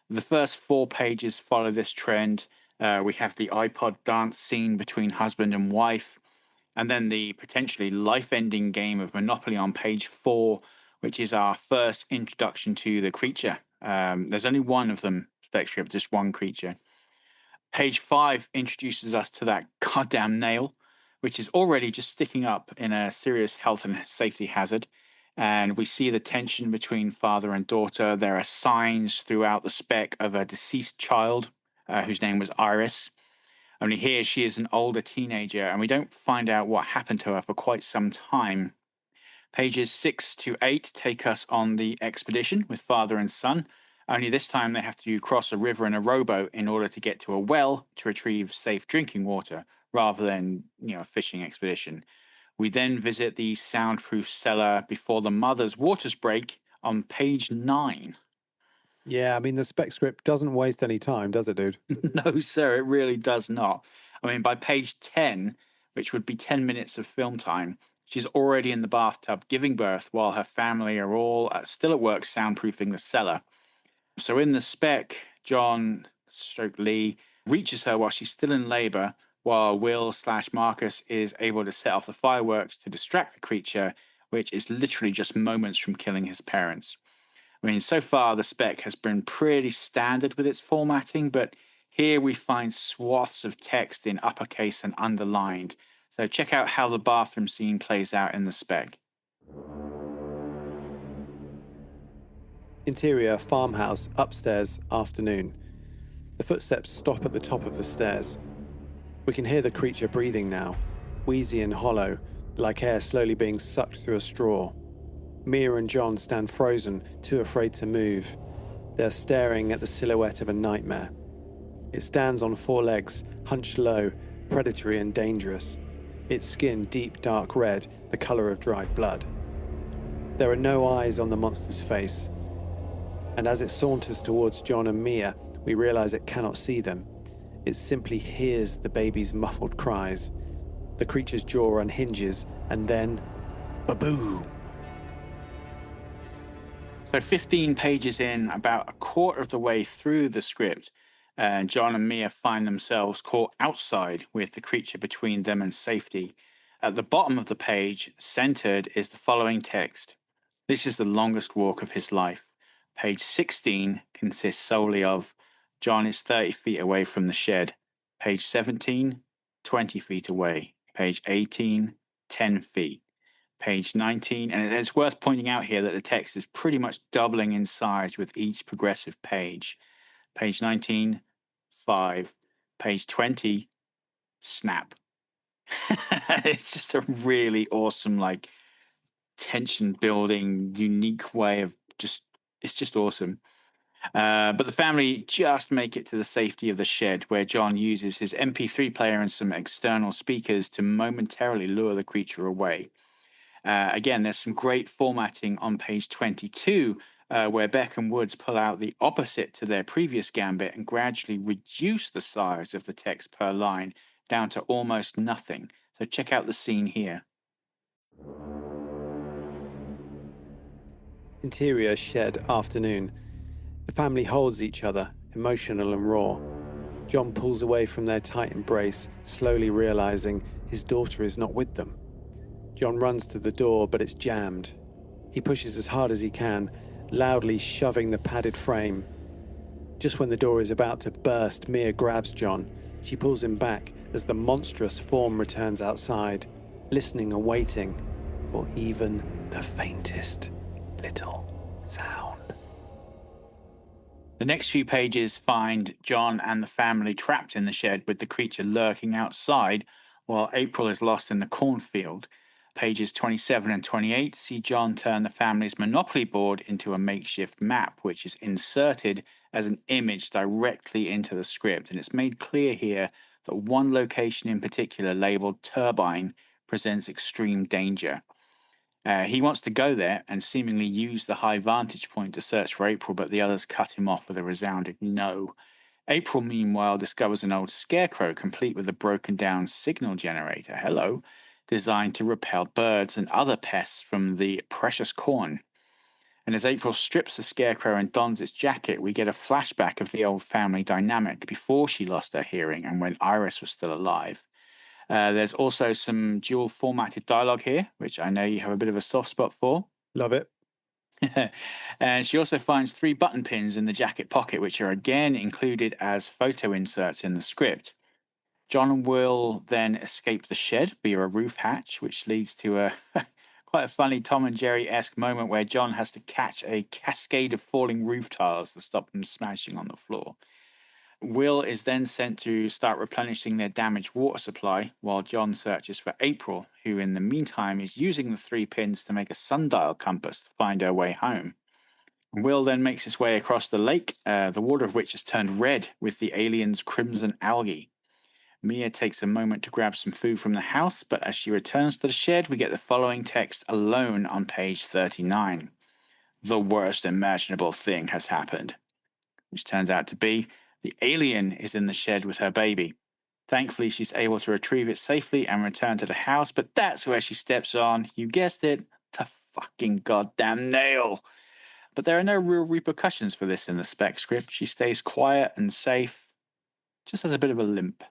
The first 4 pages follow this trend. We have the iPod dance scene between husband and wife, and then the potentially life ending game of Monopoly on page 4, which is our first introduction to the creature. There's only one of them, Spec Script, just one creature. Page 5 introduces us to that goddamn nail, which is already just sticking up in a serious health and safety hazard. And we see the tension between father and daughter. There are signs throughout the spec of a deceased child whose name was Iris. Only here she is an older teenager, and we don't find out what happened to her for quite some time. Pages 6 to 8 take us on the expedition with father and son. Only this time they have to cross a river in a rowboat in order to get to a well to retrieve safe drinking water, rather than, a fishing expedition. We then visit the soundproof cellar before the mother's waters break on page 9. Yeah, I mean, the spec script doesn't waste any time, does it, dude? No, sir, it really does not. I mean, by page 10, which would be 10 minutes of film time, she's already in the bathtub giving birth while her family are all still at work soundproofing the cellar. So in the spec, John stroke Lee reaches her while she's still in labor, while Will slash Marcus is able to set off the fireworks to distract the creature, which is literally just moments from killing his parents. I mean, so far the spec has been pretty standard with its formatting, but here we find swaths of text in uppercase and underlined. So check out how the bathroom scene plays out in the spec. Interior farmhouse, upstairs, afternoon. The footsteps stop at the top of the stairs. We can hear the creature breathing now, wheezy and hollow, like air slowly being sucked through a straw. Mia and John stand frozen, too afraid to move. They're staring at the silhouette of a nightmare. It stands on four legs, hunched low, predatory and dangerous. Its skin deep dark red, the color of dried blood. There are no eyes on the monster's face, and as it saunters towards John and Mia, we realize it cannot see them. It simply hears the baby's muffled cries. The creature's jaw unhinges, and then, ba-boom! So 15 pages in, about a quarter of the way through the script, John and Mia find themselves caught outside with the creature between them and safety. At the bottom of the page, centered, is the following text. This is the longest walk of his life. Page 16 consists solely of John is 30 feet away from the shed. Page 17, 20 feet away. Page 18, 10 feet. Page 19, and it's worth pointing out here that the text is pretty much doubling in size with each progressive page. Page 19, 5. Page 20, snap. It's just a really awesome, tension building, unique way of it's just awesome. But the family just make it to the safety of the shed, where John uses his MP3 player and some external speakers to momentarily lure the creature away. Again, there's some great formatting on page 22, where Beck and Woods pull out the opposite to their previous gambit and gradually reduce the size of the text per line down to almost nothing. So check out the scene here. Interior shed, afternoon. The family holds each other, emotional and raw. John pulls away from their tight embrace, slowly realizing his daughter is not with them. John runs to the door, but it's jammed. He pushes as hard as he can, loudly shoving the padded frame. Just when the door is about to burst, Mia grabs John. She pulls him back as the monstrous form returns outside, listening and waiting for even the faintest little sound. The next few pages find John and the family trapped in the shed with the creature lurking outside, while April is lost in the cornfield. Pages 27 and 28 see John turn the family's Monopoly board into a makeshift map, which is inserted as an image directly into the script. And it's made clear here that one location in particular, labeled Turbine, presents extreme danger. He wants to go there and seemingly use the high vantage point to search for April, but the others cut him off with a resounding no. April, meanwhile, discovers an old scarecrow complete with a broken down signal generator. Hello. Designed to repel birds and other pests from the precious corn. And as April strips the scarecrow and dons its jacket, we get a flashback of the old family dynamic before she lost her hearing and when Iris was still alive. There's also some dual formatted dialogue here, which I know you have a bit of a soft spot for. Love it. And she also finds 3 button pins in the jacket pocket, which are again included as photo inserts in the script. John will then escape the shed via a roof hatch, which leads to a quite a funny Tom and Jerry esque moment where John has to catch a cascade of falling roof tiles to stop them smashing on the floor. Will is then sent to start replenishing their damaged water supply while John searches for April, who in the meantime is using the 3 pins to make a sundial compass to find her way home. Will then makes his way across the lake, the water of which has turned red with the aliens' crimson algae. Mia takes a moment to grab some food from the house, but as she returns to the shed, we get the following text alone on page 39. The worst imaginable thing has happened, which turns out to be the alien is in the shed with her baby. Thankfully, she's able to retrieve it safely and return to the house, but that's where she steps on, you guessed it, the fucking goddamn nail. But there are no real repercussions for this in the spec script. She stays quiet and safe, just has a bit of a limp.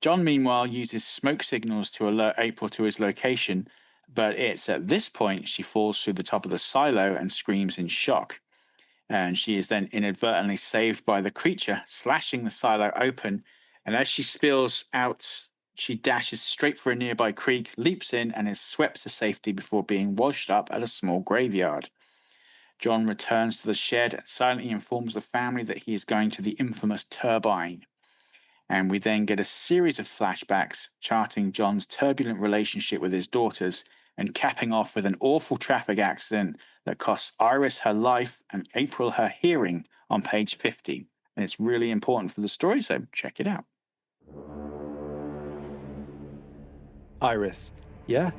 John, meanwhile, uses smoke signals to alert April to his location, but it's at this point she falls through the top of the silo and screams in shock. And she is then inadvertently saved by the creature, slashing the silo open. And as she spills out, she dashes straight for a nearby creek, leaps in, and is swept to safety before being washed up at a small graveyard. John returns to the shed and silently informs the family that he is going to the infamous turbine. And we then get a series of flashbacks charting John's turbulent relationship with his daughters and capping off with an awful traffic accident that costs Iris her life and April her hearing on page 50. And it's really important for the story, so check it out. Iris. Yeah?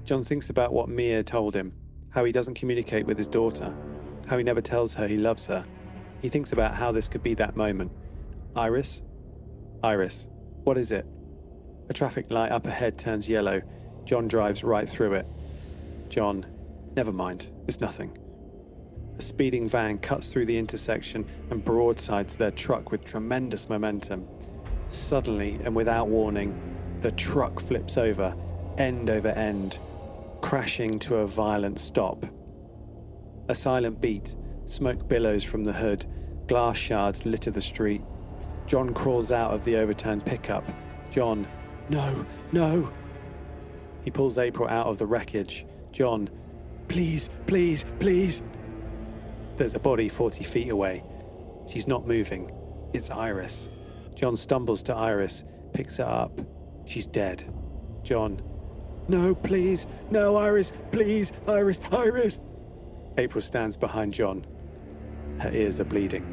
John thinks about what Mia told him, how he doesn't communicate with his daughter, how he never tells her he loves her. He thinks about how this could be that moment. Iris? Iris. What is it? A traffic light up ahead turns yellow. John drives right through it. John. Never mind. It's nothing. A speeding van cuts through the intersection and broadsides their truck with tremendous momentum. Suddenly, and without warning, the truck flips over, end over end, crashing to a violent stop. A silent beat, smoke billows from the hood, glass shards litter the street. John crawls out of the overturned pickup. John, no, no. He pulls April out of the wreckage. John, please, please, please. There's a body 40 feet away. She's not moving. It's Iris. John stumbles to Iris, picks her up. She's dead. John, no, please, no, Iris, please, Iris, Iris. April stands behind John. Her ears are bleeding.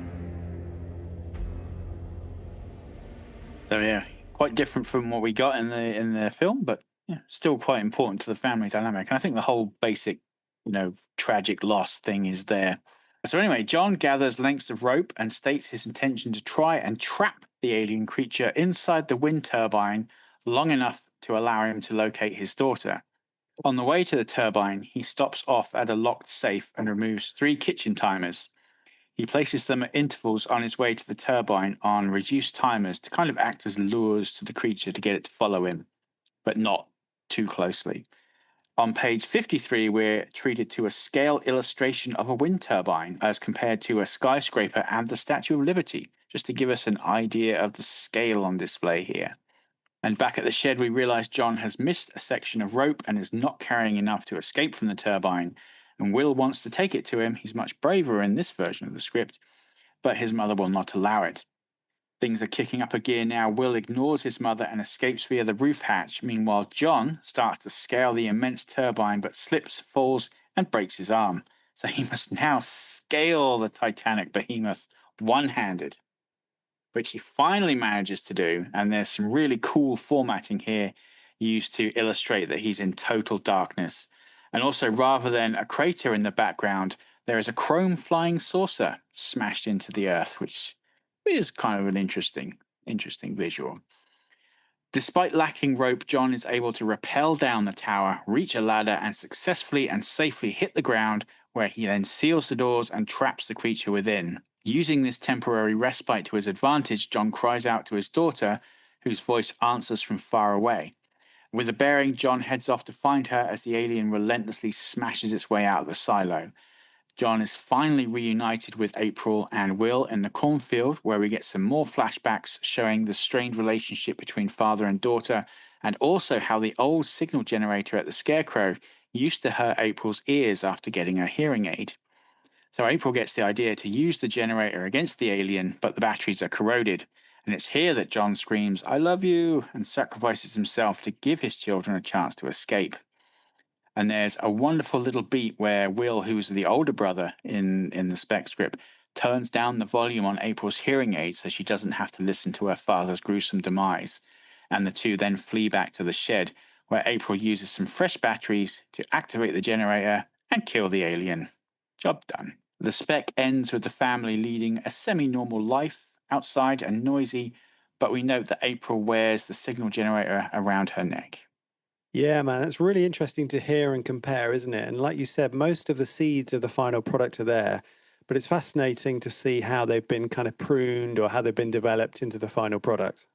So yeah, quite different from what we got in the film, but yeah, still quite important to the family dynamic. And I think the whole basic, tragic loss thing is there. So anyway, John gathers lengths of rope and states his intention to try and trap the alien creature inside the wind turbine long enough to allow him to locate his daughter. On the way to the turbine, he stops off at a locked safe and removes 3 kitchen timers. He places them at intervals on his way to the turbine on reduced timers to kind of act as lures to the creature to get it to follow him, but not too closely. On page 53, we're treated to a scale illustration of a wind turbine as compared to a skyscraper and the Statue of Liberty, just to give us an idea of the scale on display here. And back at the shed, we realize John has missed a section of rope and is not carrying enough to escape from the turbine. And Will wants to take it to him. He's much braver in this version of the script, but his mother will not allow it. Things are kicking up a gear now. Will ignores his mother and escapes via the roof hatch. Meanwhile, John starts to scale the immense turbine, but slips, falls, and breaks his arm. So he must now scale the Titanic behemoth one-handed, which he finally manages to do. And there's some really cool formatting here used to illustrate that he's in total darkness. And also, rather than a crater in the background, there is a chrome flying saucer smashed into the earth, which is kind of an interesting visual. Despite lacking rope, John is able to rappel down the tower, reach a ladder, and successfully and safely hit the ground, where he then seals the doors and traps the creature within. Using this temporary respite to his advantage, John cries out to his daughter, whose voice answers from far away. With a bearing, John heads off to find her as the alien relentlessly smashes its way out of the silo. John is finally reunited with April and Will in the cornfield, where we get some more flashbacks showing the strained relationship between father and daughter, and also how the old signal generator at the Scarecrow used to hurt April's ears after getting her hearing aid. So April gets the idea to use the generator against the alien, but the batteries are corroded. And it's here that John screams, "I love you," and sacrifices himself to give his children a chance to escape. And there's a wonderful little beat where Will, who's the older brother in the spec script, turns down the volume on April's hearing aid so she doesn't have to listen to her father's gruesome demise. And the two then flee back to the shed, where April uses some fresh batteries to activate the generator and kill the alien. Job done. The spec ends with the family leading a semi normal life outside and noisy, but we note that April wears the signal generator around her neck. Yeah, man, it's really interesting to hear and compare, isn't it? And like you said, most of the seeds of the final product are there, but it's fascinating to see how they've been kind of pruned or how they've been developed into the final product.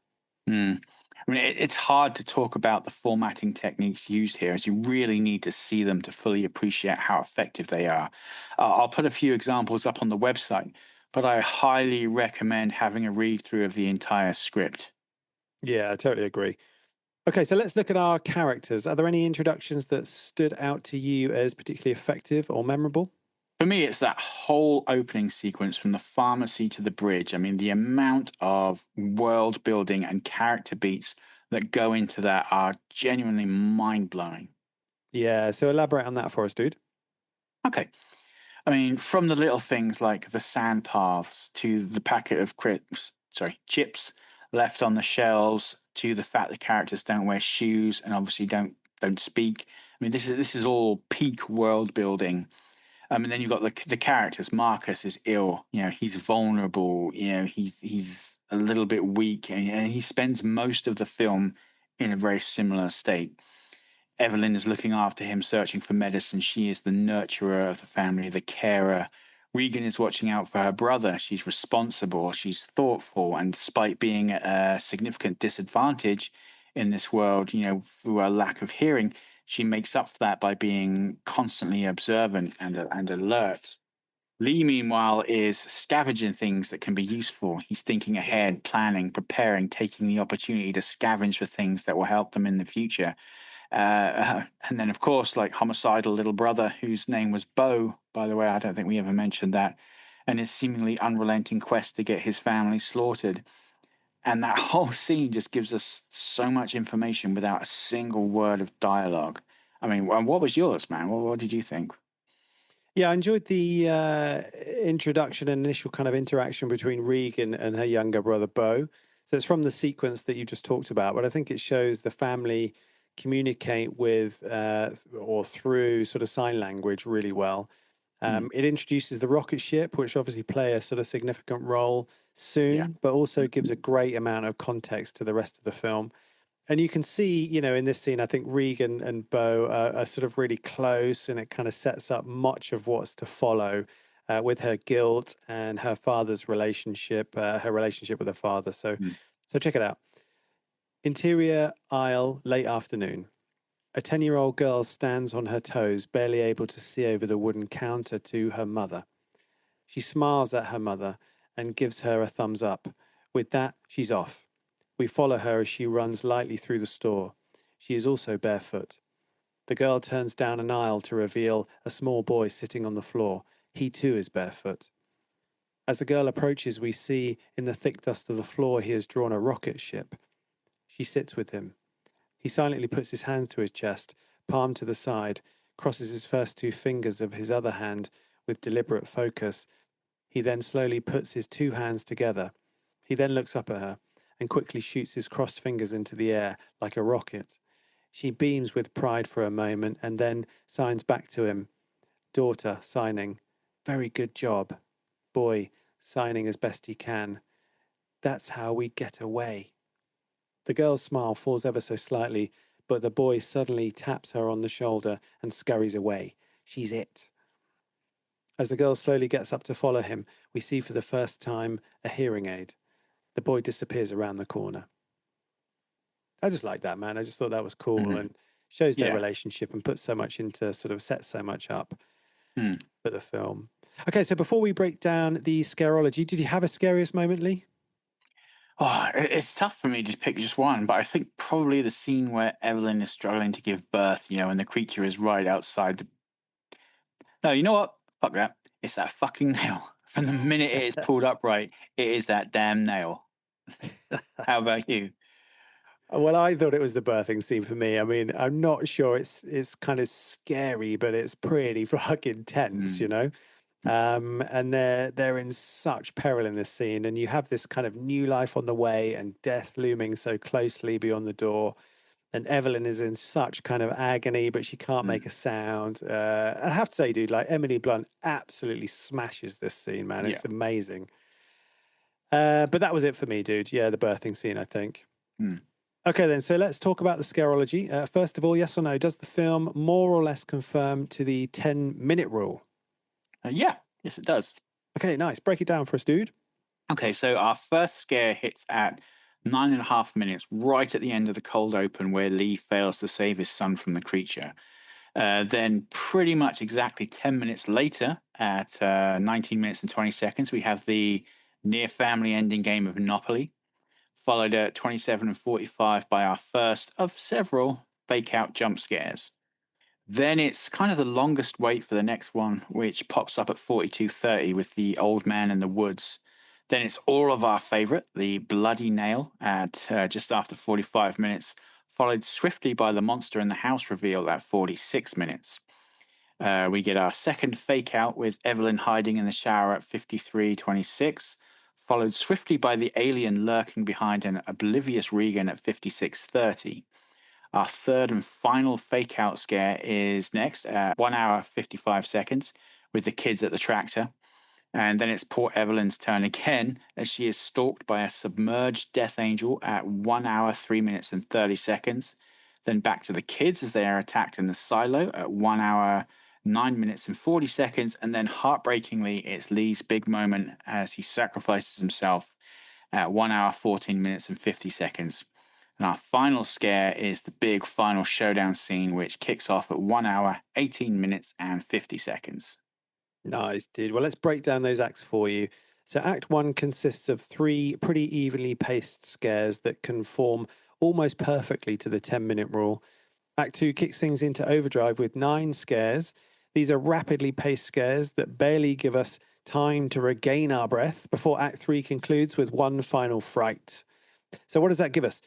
Mm. I mean, it's hard to talk about the formatting techniques used here, as you really need to see them to fully appreciate how effective they are. I'll put a few examples up on the website, but I highly recommend having a read through of the entire script. Yeah, I totally agree. Okay, so let's look at our characters. Are there any introductions that stood out to you as particularly effective or memorable? For me, it's that whole opening sequence from the pharmacy to the bridge. I mean, the amount of world building and character beats that go into that are genuinely mind blowing. Yeah, so elaborate on that for us, dude. Okay. I mean, from the little things like the sand paths to the packet of chips left on the shelves to the fact the characters don't wear shoes and obviously don't speak. I mean, this is all peak world building. And then you've got the characters. Marcus is ill. You know, he's vulnerable. You know, he's a little bit weak, and he spends most of the film in a very similar state. Evelyn is looking after him, searching for medicine. She is the nurturer of the family, the carer. Regan is watching out for her brother. She's responsible, she's thoughtful, and despite being at a significant disadvantage in this world, you know, through a lack of hearing, she makes up for that by being constantly observant and alert. Lee, meanwhile, is scavenging things that can be useful. He's thinking ahead, planning, preparing, taking the opportunity to scavenge for things that will help them in the future. And then, of course, like homicidal little brother, whose name was Bo, by the way, I don't think we ever mentioned that, and his seemingly unrelenting quest to get his family slaughtered. And that whole scene just gives us so much information without a single word of dialogue. I mean, what was yours, man? What did you think? Yeah, I enjoyed the introduction and initial kind of interaction between Regan and her younger brother, Bo. So it's from the sequence that you just talked about, but I think it shows the family communicate with or through sort of sign language really well. Mm, It introduces the rocket ship, which obviously play a sort of significant role yeah. soon, but also gives a great amount of context to the rest of the film. And you can see, you know, in this scene, I think Regan and Bo are sort of really close, and it kind of sets up much of what's to follow with her guilt and her father's relationship, her relationship with her father. Mm, So check it out. Interior aisle, late afternoon. A 10-year-old girl stands on her toes, barely able to see over the wooden counter to her mother. She smiles at her mother and gives her a thumbs up. With that, she's off. We follow her as she runs lightly through the store. She is also barefoot. The girl turns down an aisle to reveal a small boy sitting on the floor. He too is barefoot. As the girl approaches, we see in the thick dust of the floor he has drawn a rocket ship. She sits with him. He silently puts his hand to his chest, palm to the side, crosses his first two fingers of his other hand with deliberate focus. He then slowly puts his two hands together. He then looks up at her and quickly shoots his crossed fingers into the air like a rocket. She beams with pride for a moment and then signs back to him. Daughter signing, "Very good job." Boy signing as best he can. "That's how we get away." The girl's smile falls ever so slightly, but the boy suddenly taps her on the shoulder and scurries away. She's it. As the girl slowly gets up to follow him, we see for the first time a hearing aid. The boy disappears around the corner. I just like that, man. I just thought that was cool Hmm. and shows their Yeah. relationship and puts so much into sort of sets so much up Mm. for the film. Okay, so before we break down the scarology, did you have a scariest moment, Lee? Oh, it's tough for me to pick just one, but I think probably the scene where Evelyn is struggling to give birth, and the creature is right outside the. No, you know what? Fuck that. It's that fucking nail. From the minute it is pulled up right, it is that damn nail. How about you? Well, I thought it was the birthing scene for me. I mean, I'm not sure it's kind of scary, but it's pretty fucking tense, you Mm. know? And they're in such peril in this scene, and you have this kind of new life on the way and death looming so closely beyond the door. And Evelyn is in such kind of agony, but she can't make Mm. a sound. I have to say, dude, like Emily Blunt absolutely smashes this scene, man. Yeah. It's amazing. But that was it for me, dude. Yeah, the birthing scene, I think. Mm. Okay, then. So let's talk about the scarology. First of all, yes or no? Does the film more or less conform to the 10-minute rule? Yeah. Yes, it does. Okay, nice. Break it down for us, dude. Okay, so our first scare hits at 9.5 minutes, right at the end of the cold open, where Lee fails to save his son from the creature. Then, pretty much exactly 10 minutes later, at 19 minutes and 20 seconds, we have the near family ending game of Monopoly, followed at 27 and 45 by our first of several fake out jump scares. Then it's kind of the longest wait for the next one, which pops up at 42:30 with the old man in the woods. Then it's all of our favorite, the bloody nail, at just after 45 minutes, followed swiftly by the monster in the house reveal at 46 minutes. We get our second fake out with Evelyn hiding in the shower at 53:26, followed swiftly by the alien lurking behind an oblivious Regan at 56:30. Our third and final fake out scare is next at 1 hour 55 seconds with the kids at the tractor. And then it's poor Evelyn's turn again as she is stalked by a submerged death angel at 1 hour 3 minutes and 30 seconds. Then back to the kids as they are attacked in the silo at 1 hour 9 minutes and 40 seconds. And then heartbreakingly, it's Lee's big moment as he sacrifices himself at 1 hour 14 minutes and 50 seconds. And our final scare is the big final showdown scene, which kicks off at 1 hour, 18 minutes, and 50 seconds. Nice, dude. Well, let's break down those acts for you. So, Act One consists of three pretty evenly paced scares that conform almost perfectly to the 10-minute rule. Act Two kicks things into overdrive with 9 scares. These are rapidly paced scares that barely give us time to regain our breath before Act Three concludes with one final fright. So, what does that give us?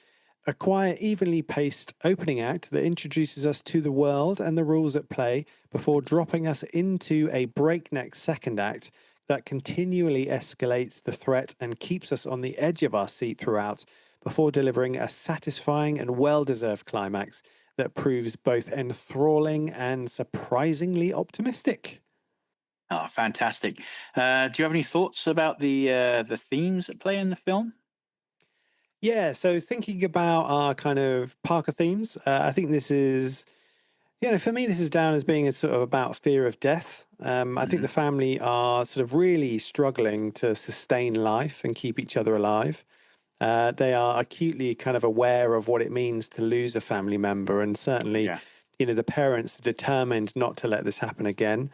A quiet, evenly paced opening act that introduces us to the world and the rules at play before dropping us into a breakneck second act that continually escalates the threat and keeps us on the edge of our seat throughout before delivering a satisfying and well deserved climax that proves both enthralling and surprisingly optimistic. Oh, fantastic! Do you have any thoughts about the themes at play in the film? Yeah, so thinking about our kind of Parker themes, I think this is, for me, this is down as being a sort of about fear of death. I think Hmm. the family are sort of really struggling to sustain life and keep each other alive. They are acutely kind of aware of what it means to lose a family member, and certainly, Yeah, the parents are determined not to let this happen again.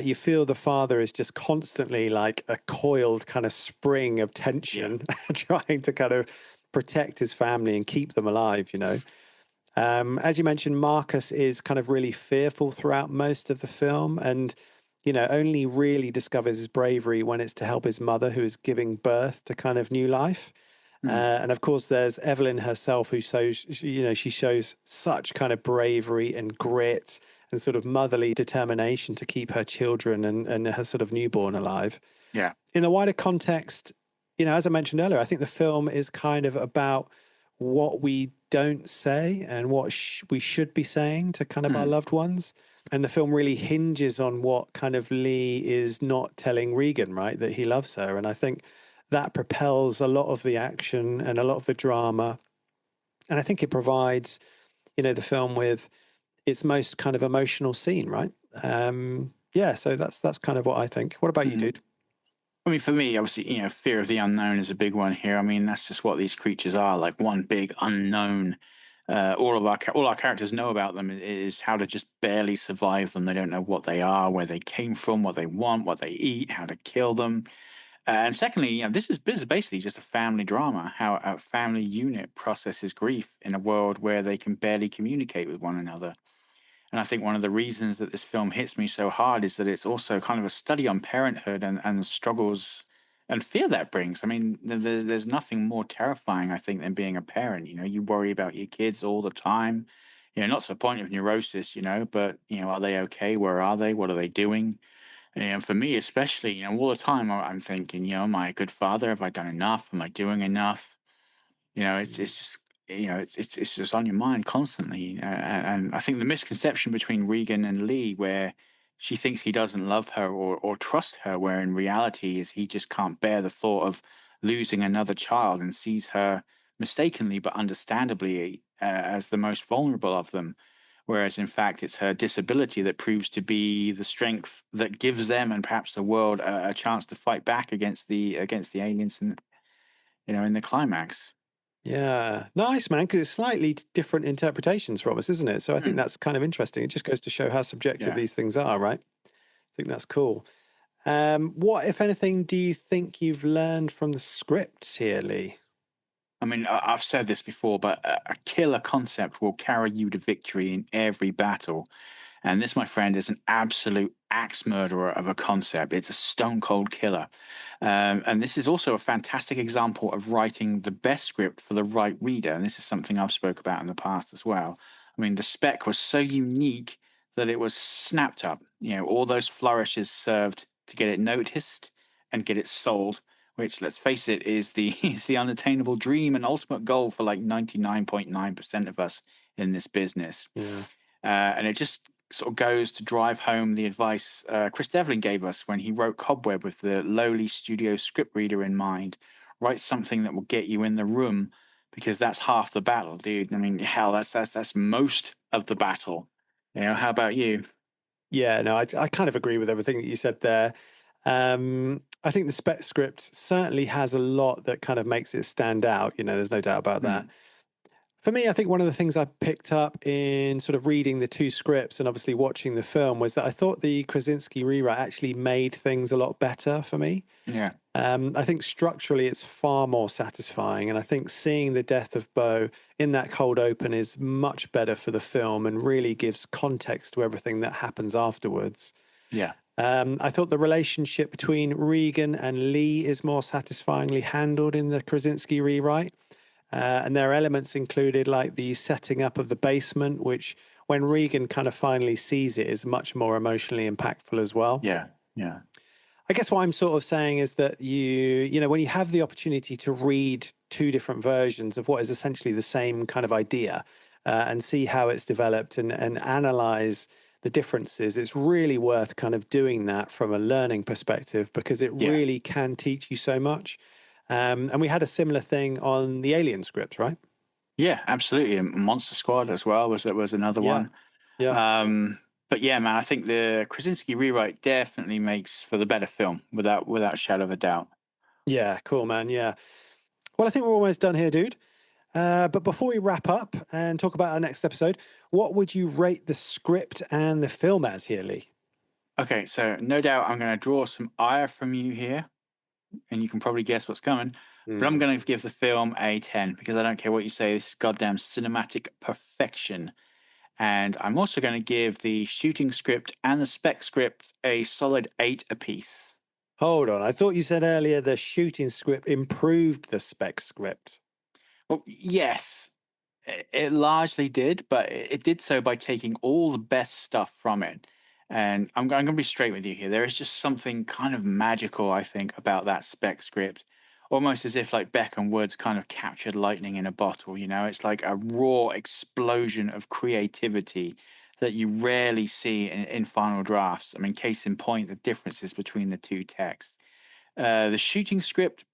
You feel the father is just constantly like a coiled kind of spring of yeah, tension, trying to kind of protect his family and keep them alive. As you mentioned, Marcus is kind of really fearful throughout most of the film and, only really discovers his bravery when it's to help his mother, who is giving birth to kind of new life. mm, And of course, there's Evelyn herself, who shows, she shows such kind of bravery and grit and sort of motherly determination to keep her children and her sort of newborn alive. yeah, In the wider context, as I mentioned earlier, I think the film is kind of about what we don't say and what we should be saying to kind of our mm, loved ones. And the film really hinges on what kind of Lee is not telling Regan, right? That he loves her. And I think that propels a lot of the action and a lot of the drama. And I think it provides, the film with its most kind of emotional scene, right? Yeah, so that's kind of what I think. What about you, mm. dude? I mean, for me, obviously, fear of the unknown is a big one here. I mean, that's just what these creatures are, like one big unknown. All our characters know about them is how to just barely survive them. They don't know what they are, where they came from, what they want, what they eat, how to kill them. And secondly, this is basically just a family drama, how a family unit processes grief in a world where they can barely communicate with one another. And I think one of the reasons that this film hits me so hard is that it's also kind of a study on parenthood and the struggles and fear that brings. I mean, there's nothing more terrifying, I think, than being a parent. You worry about your kids all the time. Not to the point of neurosis, but are they okay? Where are they? What are they doing? And for me, especially, all the time I'm thinking, am I a good father? Have I done enough? Am I doing enough? It's just it's just on your mind constantly. And I think the misconception between Regan and Lee, where she thinks he doesn't love her or trust her, where in reality is he just can't bear the thought of losing another child and sees her mistakenly but understandably as the most vulnerable of them. Whereas in fact, it's her disability that proves to be the strength that gives them and perhaps the world a chance to fight back against the aliens and in the climax. Yeah, nice, man. Because it's slightly different interpretations from us, isn't it? So I think Hmm. that's kind of interesting. It just goes to show how subjective Yeah. these things are, right? I think that's cool. What, if anything, do you think you've learned from the scripts here, Lee? I mean, I've said this before, but a killer concept will carry you to victory in every battle. And this, my friend, is an absolute axe murderer of a concept. It's a stone cold killer. And this is also a fantastic example of writing the best script for the right reader. And this is something I've spoke about in the past as well. I mean, the spec was so unique that it was snapped up. All those flourishes served to get it noticed and get it sold, which, let's face it, is the is the unattainable dream and ultimate goal for like 99.9% of us in this business. Yeah. And it just sort of goes to drive home the advice Chris Devlin gave us when he wrote Cobweb with the lowly studio script reader in mind. Write something that will get you in the room because that's half the battle, dude. I mean, hell, that's most of the battle. How about you? Yeah, no, I kind of agree with everything that you said there. I think the spec script certainly has a lot that kind of makes it stand out. There's no doubt about that. Hmm. For me, I think one of the things I picked up in sort of reading the two scripts and obviously watching the film was that I thought the Krasinski rewrite actually made things a lot better for me. Yeah, I think structurally it's far more satisfying, and I think seeing the death of Bo in that cold open is much better for the film and really gives context to everything that happens afterwards. yeah, I thought the relationship between Regan and Lee is more satisfyingly handled in the Krasinski rewrite. And there are elements included like the setting up of the basement, which when Regan kind of finally sees it is much more emotionally impactful as well. yeah, yeah, I guess what I'm sort of saying is that when you have the opportunity to read two different versions of what is essentially the same kind of idea and see how it's developed and analyze the differences, it's really worth kind of doing that from a learning perspective because it yeah, really can teach you so much. And we had a similar thing on the Alien scripts, right? yeah. Absolutely. And Monster Squad as well was another Yeah, one. yeah, But yeah, man, I think the Krasinski rewrite definitely makes for the better film, without a shadow of a doubt. yeah, cool, man. Yeah. Well, I think we're almost done here, dude. But before we wrap up and talk about our next episode, what would you rate the script and the film as here, Lee? Okay, so no doubt I'm going to draw some ire from you here, and you can probably guess what's coming. But I'm Hmm. going to give the film a 10 because I don't care what you say. This is goddamn cinematic perfection. And I'm also going to give the shooting script and the spec script a solid 8 apiece. Hold on. I thought you said earlier the shooting script improved the spec script. Well, yes, it largely did, but it did so by taking all the best stuff from it. And I'm going to be straight with you here. There is just something kind of magical, I think, about that spec script. Almost as if like Beck and Woods kind of captured lightning in a bottle, It's like a raw explosion of creativity that you rarely see in final drafts. I mean, case in point, the differences between the two texts. The shooting script,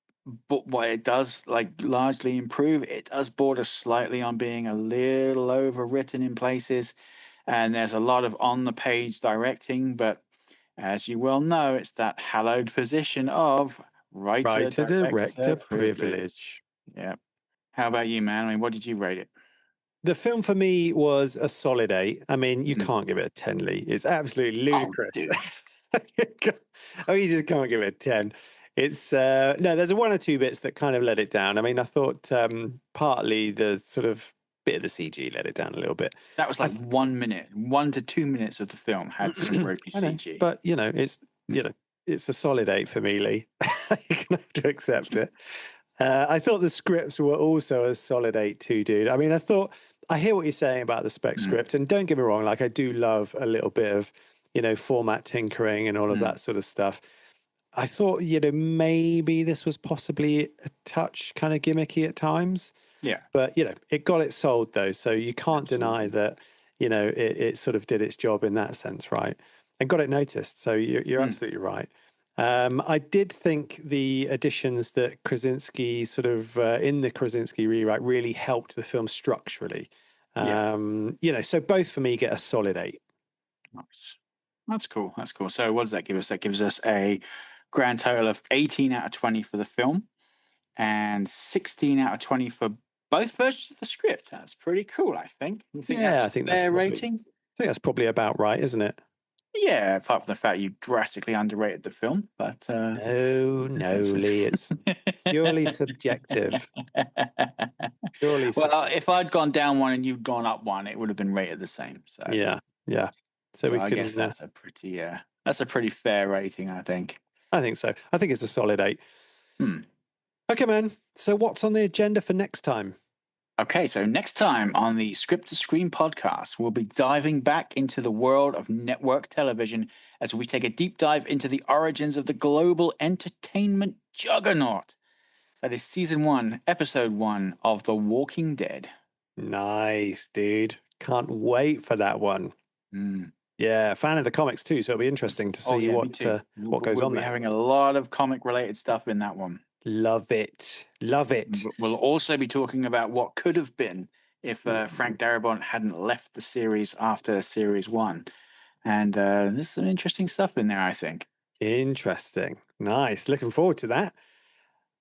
but what it does like largely improve, it does border slightly on being a little overwritten in places, and there's a lot of on the page directing, but As you well know, it's that hallowed position of Writer writer-director director privilege. privilege. Yeah. How about you, man? I mean, what did you rate it? The film for me was a solid 8. I mean, you Mm. can't give it a 10, Lee. It's absolutely Oh, ludicrous. dude. I mean, you just can't give it a 10. It's no, there's one or two bits that kind of let it down. I mean, I thought partly the sort of bit of the CG let it down a little bit. That was I like 1 minute, 1 to 2 minutes of the film had some ropey I know, CG. but it's a solid 8 for me, Lee. You can have to accept it. I thought the scripts were also a solid 8 too, dude. I mean, I hear what you're saying about the spec Mm, script, and don't get me wrong, like I do love a little bit of, format tinkering and all of mm. that sort of stuff. I thought, maybe this was possibly a touch kind of gimmicky at times, Yeah, but it got it sold though, so you can't deny absolutely. that, it sort of did its job in that sense, right? And got it noticed. So you're Mm, absolutely right. I did think the additions that Krasinski sort of in the Krasinski rewrite really helped the film structurally. yeah, So both for me get a solid 8. nice. That's cool. That's cool. So what does that give us? That gives us a grand total of 18 out of 20 for the film and 16 out of 20 for both versions of the script. That's pretty cool, I think. You think Yeah, that's I think fair rating? that's probably about right, isn't it? Yeah, apart from the fact you drastically underrated the film, but No, no, it's- Lee, it's purely subjective. Purely well, subjective. if I'd gone down one and you'd gone up one, it would have been rated the same. So, Yeah, yeah. So so we I guess can. that's a pretty fair rating, I think. I think so. I think it's a solid 8. Hmm. Okay, man. So what's on the agenda for next time? Okay, so next time on the Script to Screen podcast, we'll be diving back into the world of network television as we take a deep dive into the origins of the global entertainment juggernaut. That is season 1, episode 1 of The Walking Dead. Nice, dude. Can't wait for that one. Hmm. Yeah, fan of the comics too, so it'll be interesting to Oh see yeah, me too. what goes We'll on be there. having a lot of comic related stuff in that one. Love it. Love it. We'll also be talking about what could have been if Ooh, Frank Darabont hadn't left the series after series 1. And there's some interesting stuff in there, I think. interesting. Nice. Looking forward to that.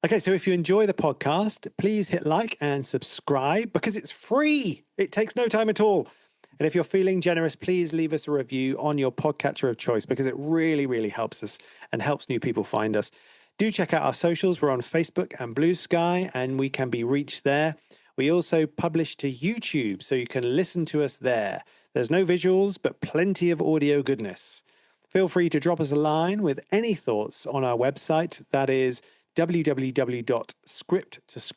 Okay, so if you enjoy the podcast, please hit like and subscribe because it's free. It takes no time at all. And if you're feeling generous, please leave us a review on your podcatcher of choice because it really, really helps us and helps new people find us. Do check out our socials. We're on Facebook and Blue Sky, and we can be reached there. We also publish to YouTube, so you can listen to us there. There's no visuals, but plenty of audio goodness. Feel free to drop us a line with any thoughts on our website. That is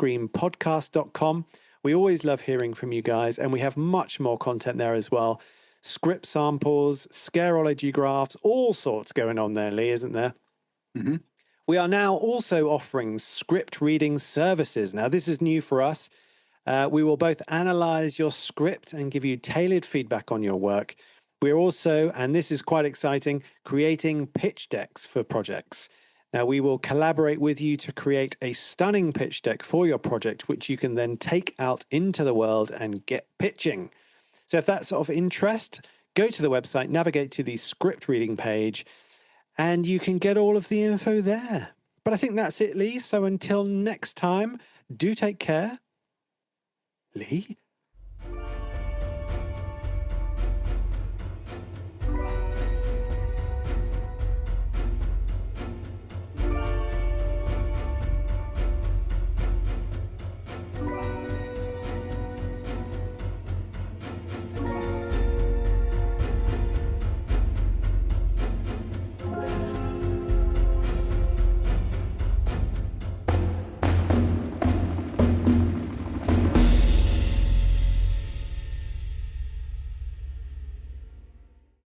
www.scripttoscreenpodcast.com. We always love hearing from you guys, and we have much more content there as well. Script samples, scarology graphs, all sorts going on there, Lee, isn't there? Hmm. We are now also offering script reading services. Now, this is new for us. We will both analyze your script and give you tailored feedback on your work. We're also, and this is quite exciting, creating pitch decks for projects. Now, we will collaborate with you to create a stunning pitch deck for your project, which you can then take out into the world and get pitching. So, if that's of interest, go to the website, navigate to the script reading page, and you can get all of the info there. But I think that's it, Lee. So, until next time, do take care. Lee?